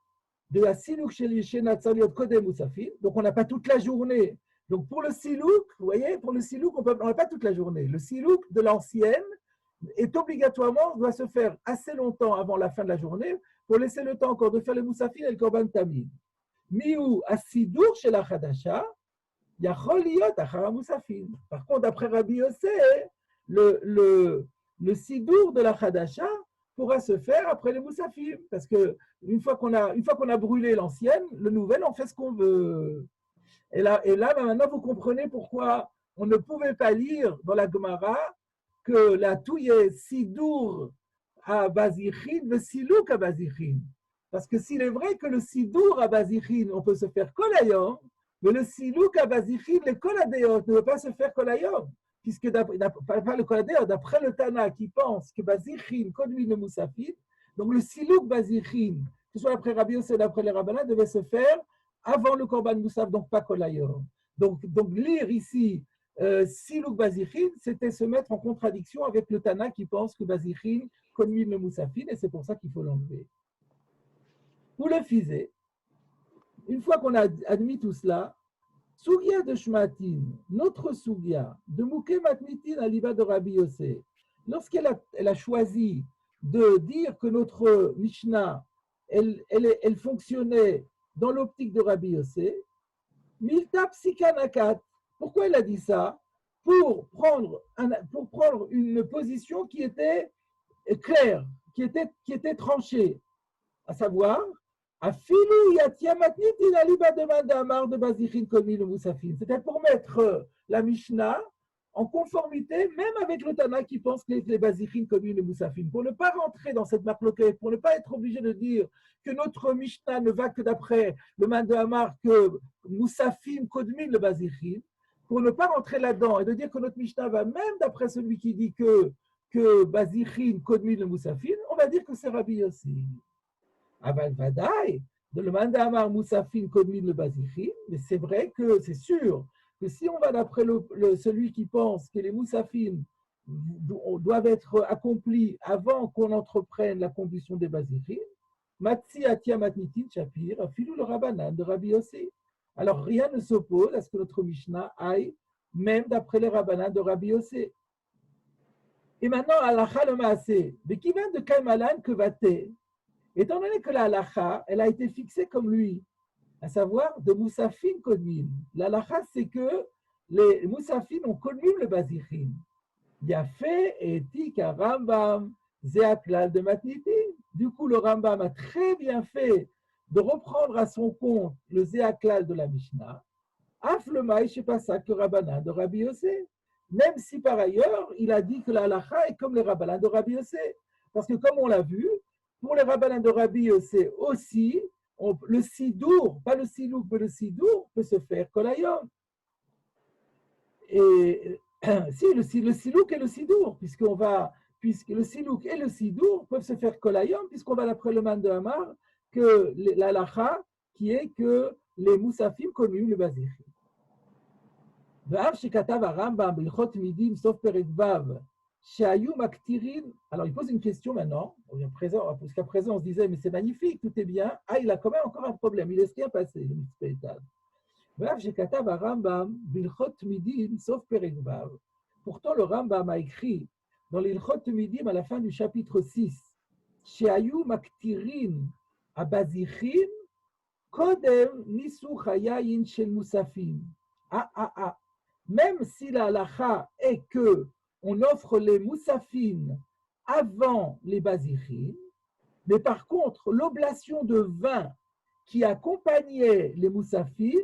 de la silouk shel yesheina tsarich liot kodem moussafim, donc on n'a pas toute la journée. Donc pour le silouk, vous voyez, pour le silouk, on n'a pas toute la journée. Le silouk de l'ancienne, est obligatoirement, doit se faire assez longtemps avant la fin de la journée pour laisser le temps encore de faire le moussafin et le korban tamid. Miou asidour chez la Khadasha, yachol liot achara moussafin. Par contre, d'après Rabbi Yossé, le sidour de la Khadasha pourra se faire après les moussafim. Parce qu'une fois qu'on a brûlé l'ancienne, le nouvel, on fait ce qu'on veut. Et là, maintenant, vous comprenez pourquoi on ne pouvait pas lire dans la Gemara que la touye sidour à Bazichin, le silouk à Bazichin. Parce que s'il est vrai que le sidour à Bazichin, on peut se faire kolayom, mais le silouk à Bazichin, le koladéot, ne peut pas se faire kolayom. Puisque pas le koladéot, d'après le Tana qui pense que Bazichin conduit le moussafin, donc le silouk Bazichin, que ce soit après Rabbi Yossé ou d'après les rabbinats, devait se faire avant le korban moussaf, donc pas kolayom. Donc lire ici silouk Bazichin, c'était se mettre en contradiction avec le Tana qui pense que Bazichin conduit le moussafin, et c'est pour ça qu'il faut l'enlever. Pour le fizé, une fois qu'on a admis tout cela, Sougia de Shmatin, notre Sougia de Mouké Matnitin à l'Iba de Rabbi Yossé, lorsqu'elle a choisi de dire que notre Mishnah, elle fonctionnait dans l'optique de Rabbi Yossé, Milta Psikanakat. Pourquoi elle a dit ça? Pour prendre une position qui était claire, qui était tranchée, à savoir, c'était pour mettre la Mishnah en conformité, même avec le Tana qui pense que les Bazichin communes le Moussafin, pour ne pas rentrer dans cette marloquette, pour ne pas être obligé de dire que notre Mishnah ne va que d'après le Man de Hamar, que Moussafin Kodmin le Bazichin, pour ne pas rentrer là-dedans et de dire que notre Mishnah va même d'après celui qui dit que Bazichin Kodmin le Moussafin, on va dire que c'est Rabbi Yossi. Aval Vadaï, de le Man de Hamar Moussafin Kodmin le Bazichin, mais c'est vrai que c'est sûr que si on va d'après celui qui pense que les moussafim doivent être accomplis avant qu'on entreprenne la combustion des Bazichin, Matsi Atia Matnitin Shapir, Filou le Rabbanan de Rabbi Yossi. Alors rien ne s'oppose à ce que notre Mishnah aille même d'après les Rabbanan de Rabbi Yossi. Et maintenant, Halacha le Maaseh, mais qui vient de Kaimalan que va-t-elle? Étant donné que la Halacha, elle a été fixée comme lui, à savoir de Moussafin Kodmin. La Halacha, c'est que les Moussafin ont Kodmin le Bazichin. Yafé et Tika Rambam, Zéaklal de Matnitin. Du coup, le Rambam a très bien fait de reprendre à son compte le Zéaklal de la Mishnah. Aflemaï, je ne sais pas ça, que Rabbanan de Rabbi Yossé. Même si par ailleurs, il a dit que la Halacha est comme les Rabbanan de Rabbi Yossé. Parce que comme on l'a vu, pour les Rabbanan de Rabbi Yossé aussi, le sidour, pas le silouk, mais le sidour peut se faire kolayom. Et si le silouk et le sidour, puisque le silouk et le sidour peuvent se faire kolayom, puisqu'on va d'après le Man de Hamar, que la halacha, qui est que les moussafim communes le bazichin. V'av shekatav Rambam b'ilchot midim sauf perek vav. Alors, il pose une question maintenant, parce qu'à présent, on se disait, mais c'est magnifique, tout est bien. Ah, il a quand même encore un problème, il laisse rien passer, le mitzpétal. Pourtant, le Rambam a écrit dans l'Ilchot Midim à la fin du chapitre 6, Sheayu maktirin abazichin kodem nisuch hayayin shel musafim. Même si la halacha est que on offre les moussafines avant les bazichin, mais par contre, l'oblation de vin qui accompagnait les moussafines,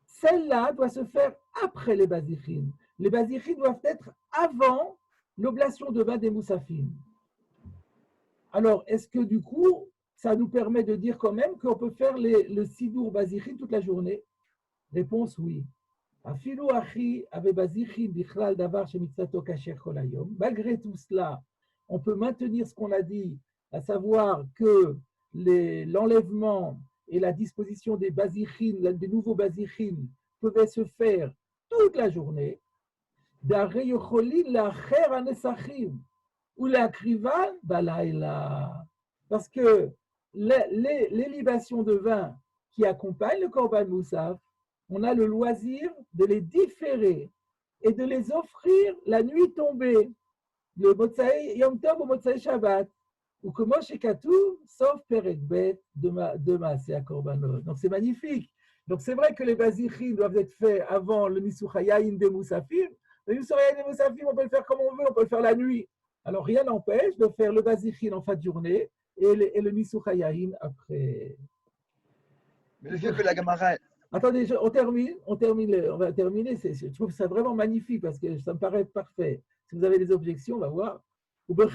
celle-là doit se faire après les bazichin. Les bazichin doivent être avant l'oblation de vin des moussafines. Alors, est-ce que du coup, ça nous permet de dire quand même qu'on peut faire le sidour bazichin toute la journée? Réponse oui. Malgré tout cela, on peut maintenir ce qu'on a dit, à savoir que l'enlèvement et la disposition des bazichin, des nouveaux bazichin, pouvaient se faire toute la journée. Parce que les libations de vin qui accompagnent le korban moussaf, on a le loisir de les différer et de les offrir la nuit tombée. le Motsai Yom Tov ou Motsai Shabbat. Ou comment chez Katou, sauf Perek Bet de Maaseh HaKorbanot. Donc c'est magnifique. Donc c'est vrai que les Bazichim doivent être faits avant le Nisuchayayin des Moussafim. Le Nisuchayayin des Moussafim, on peut le faire comme on veut, on peut le faire la nuit. Alors rien n'empêche de faire le Bazichin en fin de journée et le Nisuchayayin après. Mais le fait que la Gemara. Attendez, on va terminer. Je trouve ça vraiment magnifique parce que ça me paraît parfait. Si vous avez des objections, on va voir. Donc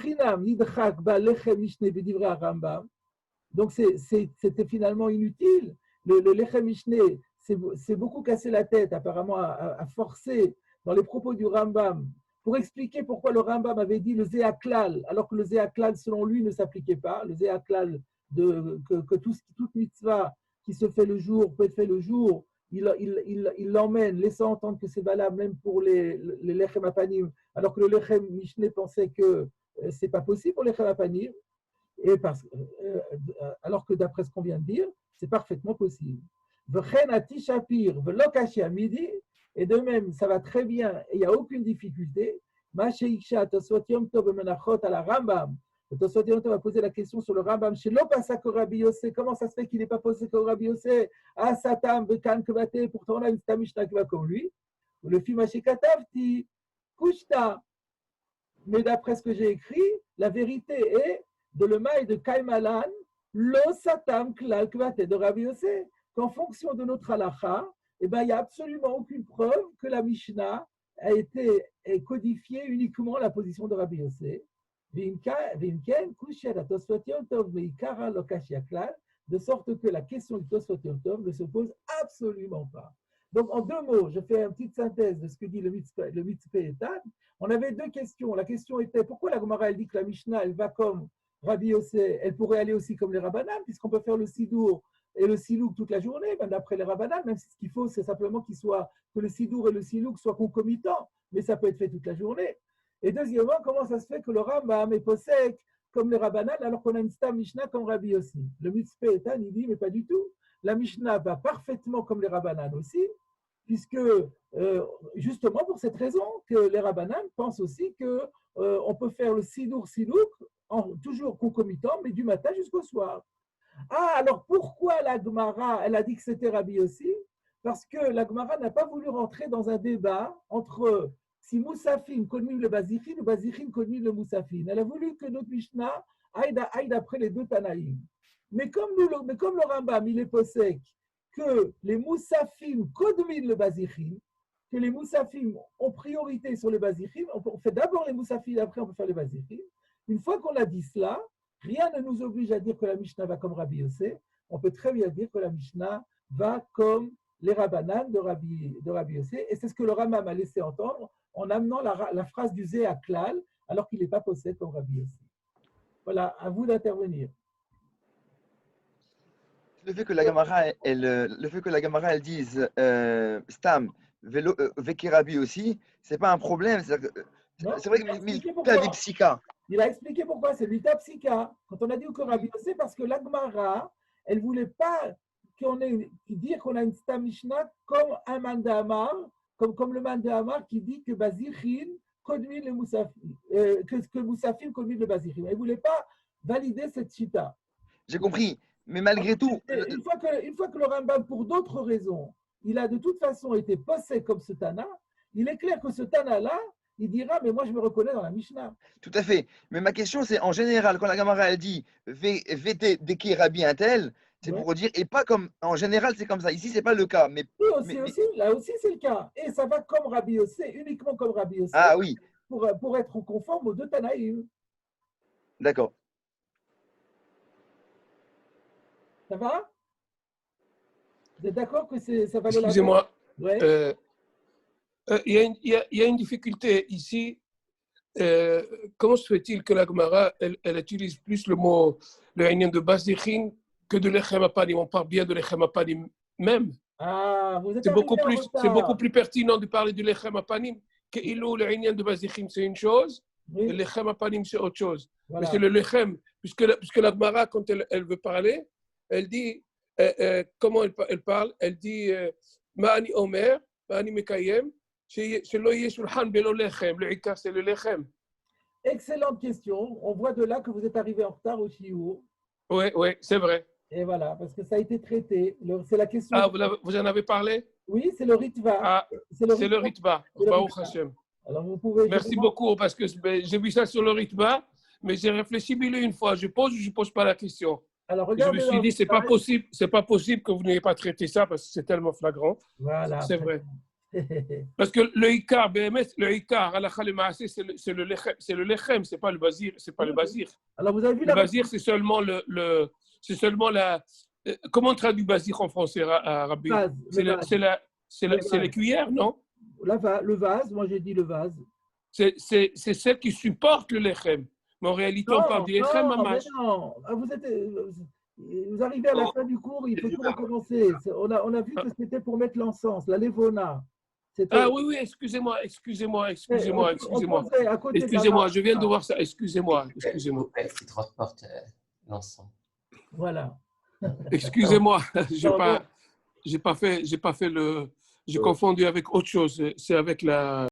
c'était finalement inutile. Le Lechem Mishneh s'est beaucoup cassé la tête apparemment à forcer dans les propos du Rambam pour expliquer pourquoi le Rambam avait dit le Zéaklal, alors que le Zéaklal selon lui ne s'appliquait pas. Le Zéaklal que toute mitzvah qui se fait le jour peut être fait le jour, il l'emmène, laissant entendre que c'est valable même pour les Lechem Apanim, alors que le Lechem Mishneh pensait que ce n'est pas possible pour les Lechem Apanim, alors que d'après ce qu'on vient de dire, c'est parfaitement possible. Et de même, ça va très bien, et il n'y a aucune difficulté. Le Tosfot Yom Tov va poser la question sur le Rambam. Comment ça se fait qu'il n'est pas posé comme Rabbi Yossé? Ah, Satam, Bekan, Kebate, pourtant on a une Mishnah qui va comme lui. Le film Katavti, Kushta. Mais d'après ce que j'ai écrit, la vérité est de le maï de Kaimalan, lo Satam, Klal, Kebate de Rabbi Yossé. Qu'en fonction de notre halakha, il n'y a absolument aucune preuve que la Mishnah a été codifiée uniquement la position de Rabbi Yossé. De sorte que la question du Tosfot Yom Tov ne se pose absolument pas. Donc, en deux mots, je fais une petite synthèse de ce que dit le Mitzpeh Etan. On avait deux questions. La question était pourquoi la Gemara elle dit que la Mishnah elle va comme Rabbi Yossé, elle pourrait aller aussi comme les Rabbanan, puisqu'on peut faire le Sidour et le Silouk toute la journée, même d'après les Rabbanan, même si ce qu'il faut, c'est simplement que le Sidour et le Silouk soient concomitants, mais ça peut être fait toute la journée. Et deuxièmement, comment ça se fait que le Rambam est possèque comme les Rabbanan alors qu'on a une Stam Mishnah comme Rabbi aussi? Le Mitzpeh Etan, il dit, mais pas du tout. La Mishnah va parfaitement comme les Rabbanan aussi, puisque justement pour cette raison que les Rabbanan pensent aussi qu'on peut faire le Sidour Silouk toujours concomitant, mais du matin jusqu'au soir. Ah, alors pourquoi la Gemara, elle a dit que c'était Rabbi aussi? Parce que la Gemara n'a pas voulu rentrer dans un débat entre si Moussafim conduit le Bazichin ou Bazichin conduit le Moussafim. Elle a voulu que notre Mishnah aille d'après les deux Tanaïm. Mais comme le Rambam, il est possèque que les Moussafim conduisent le Bazichin, que les Moussafim ont priorité sur le Bazichin, on fait d'abord les Moussafim, après on peut faire les Bazichin. Une fois qu'on a dit cela, rien ne nous oblige à dire que la Mishnah va comme Rabbi Yossé. On peut très bien dire que la Mishnah va comme les Rabbanan de Rabbi Yossé. Et c'est ce que le Rambam a laissé entendre en amenant la phrase du Zé à Klal, alors qu'il n'est pas possède comme Rabbi Yossé. Voilà, à vous d'intervenir. Le fait que la Gemara elle dise Stam, Veki Rabbi aussi, c'est pas un problème. C'est vrai que la Psyka. Il a expliqué pourquoi, c'est l'Ita Psyka. Quand on a dit que Rabbi Yossé, parce que la Gemara, elle ne voulait pas dire qu'on a une Stam Mishnah comme un Mandamar, comme le Mandamar qui dit que Bazichin conduit le Moussafim, que Moussafim conduit le Bazichin. Elle ne voulait pas valider cette chita. J'ai compris, mais malgré tout. Une fois que le Rambam, pour d'autres raisons, il a de toute façon été possède comme ce Tana, il est clair que ce Tana-là, il dira, mais moi je me reconnais dans la Mishnah. Tout à fait. Mais ma question, c'est en général, quand la Gemara elle dit VT Deki Rabbi un tel, c'est pour dire, et pas comme, en général, c'est comme ça. Ici, c'est pas le cas. Mais, là aussi, c'est le cas. Et ça va comme Rabbi Yossé, uniquement comme Rabbi Yossé. Ah oui. Pour être conforme aux deux Tanaïm. D'accord. Ça va? Vous êtes d'accord que ça va? Excusez-moi. Ouais. Il y a une difficulté ici. Comment se fait-il que la Gemara, elle utilise plus le mot, le Inyan de Bazichin que de Lechem Apanim? On parle bien de Lechem Apanim même. Ah, vous êtes c'est beaucoup plus pertinent de parler du Lechem Apanim que le Inyan de Bazichin, c'est une chose, et le Lechem Apanim, c'est autre chose. Voilà. Mais c'est le Lechem, puisque la Gemara, quand elle veut parler, elle dit, comment elle parle? Elle dit, Ma'ani Omer, Ma'ani Mekayem, Shelo Yeshulhan Belo Lechem, le Ikar, c'est le Lechem. excellente question. On voit de là que vous êtes arrivé en retard au Chiour. Oui, c'est vrai. Et voilà, parce que ça a été traité. C'est la question. Ah, vous en avez parlé? Oui, c'est le Ritva. Ah, c'est le Ritva. Baruch Hashem. Alors, vous pouvez. Merci beaucoup, parce que j'ai vu ça sur le Ritva, mais j'ai réfléchi mille et une fois. Je pose ou je ne pose pas la question? Alors, je me suis dit, c'est pas possible que vous n'ayez pas traité ça, parce que c'est tellement flagrant. Voilà. C'est vrai. Parce que le Ikar, BMS, le Ikar, c'est le lechem, c'est pas le bazir, c'est pas le bazir. Alors, vous avez vu le bazir, c'est seulement c'est seulement la. Comment on traduit bazir en français, Rabbi? C'est les cuillères, non? Le vase, moi j'ai dit le vase. C'est celle qui supporte le lechem. Mais en réalité, on parle du lechem à mâche. Non, vous arrivez à la fin du cours, il faut tout recommencer. On a vu que c'était pour mettre l'encens, la levona. Ah oui, excusez-moi. Excusez-moi, je viens de voir ça. Excusez-moi. Qui transporte l'encens. Voilà. Excusez-moi, j'ai pas fait j'ai confondu avec autre chose. C'est avec la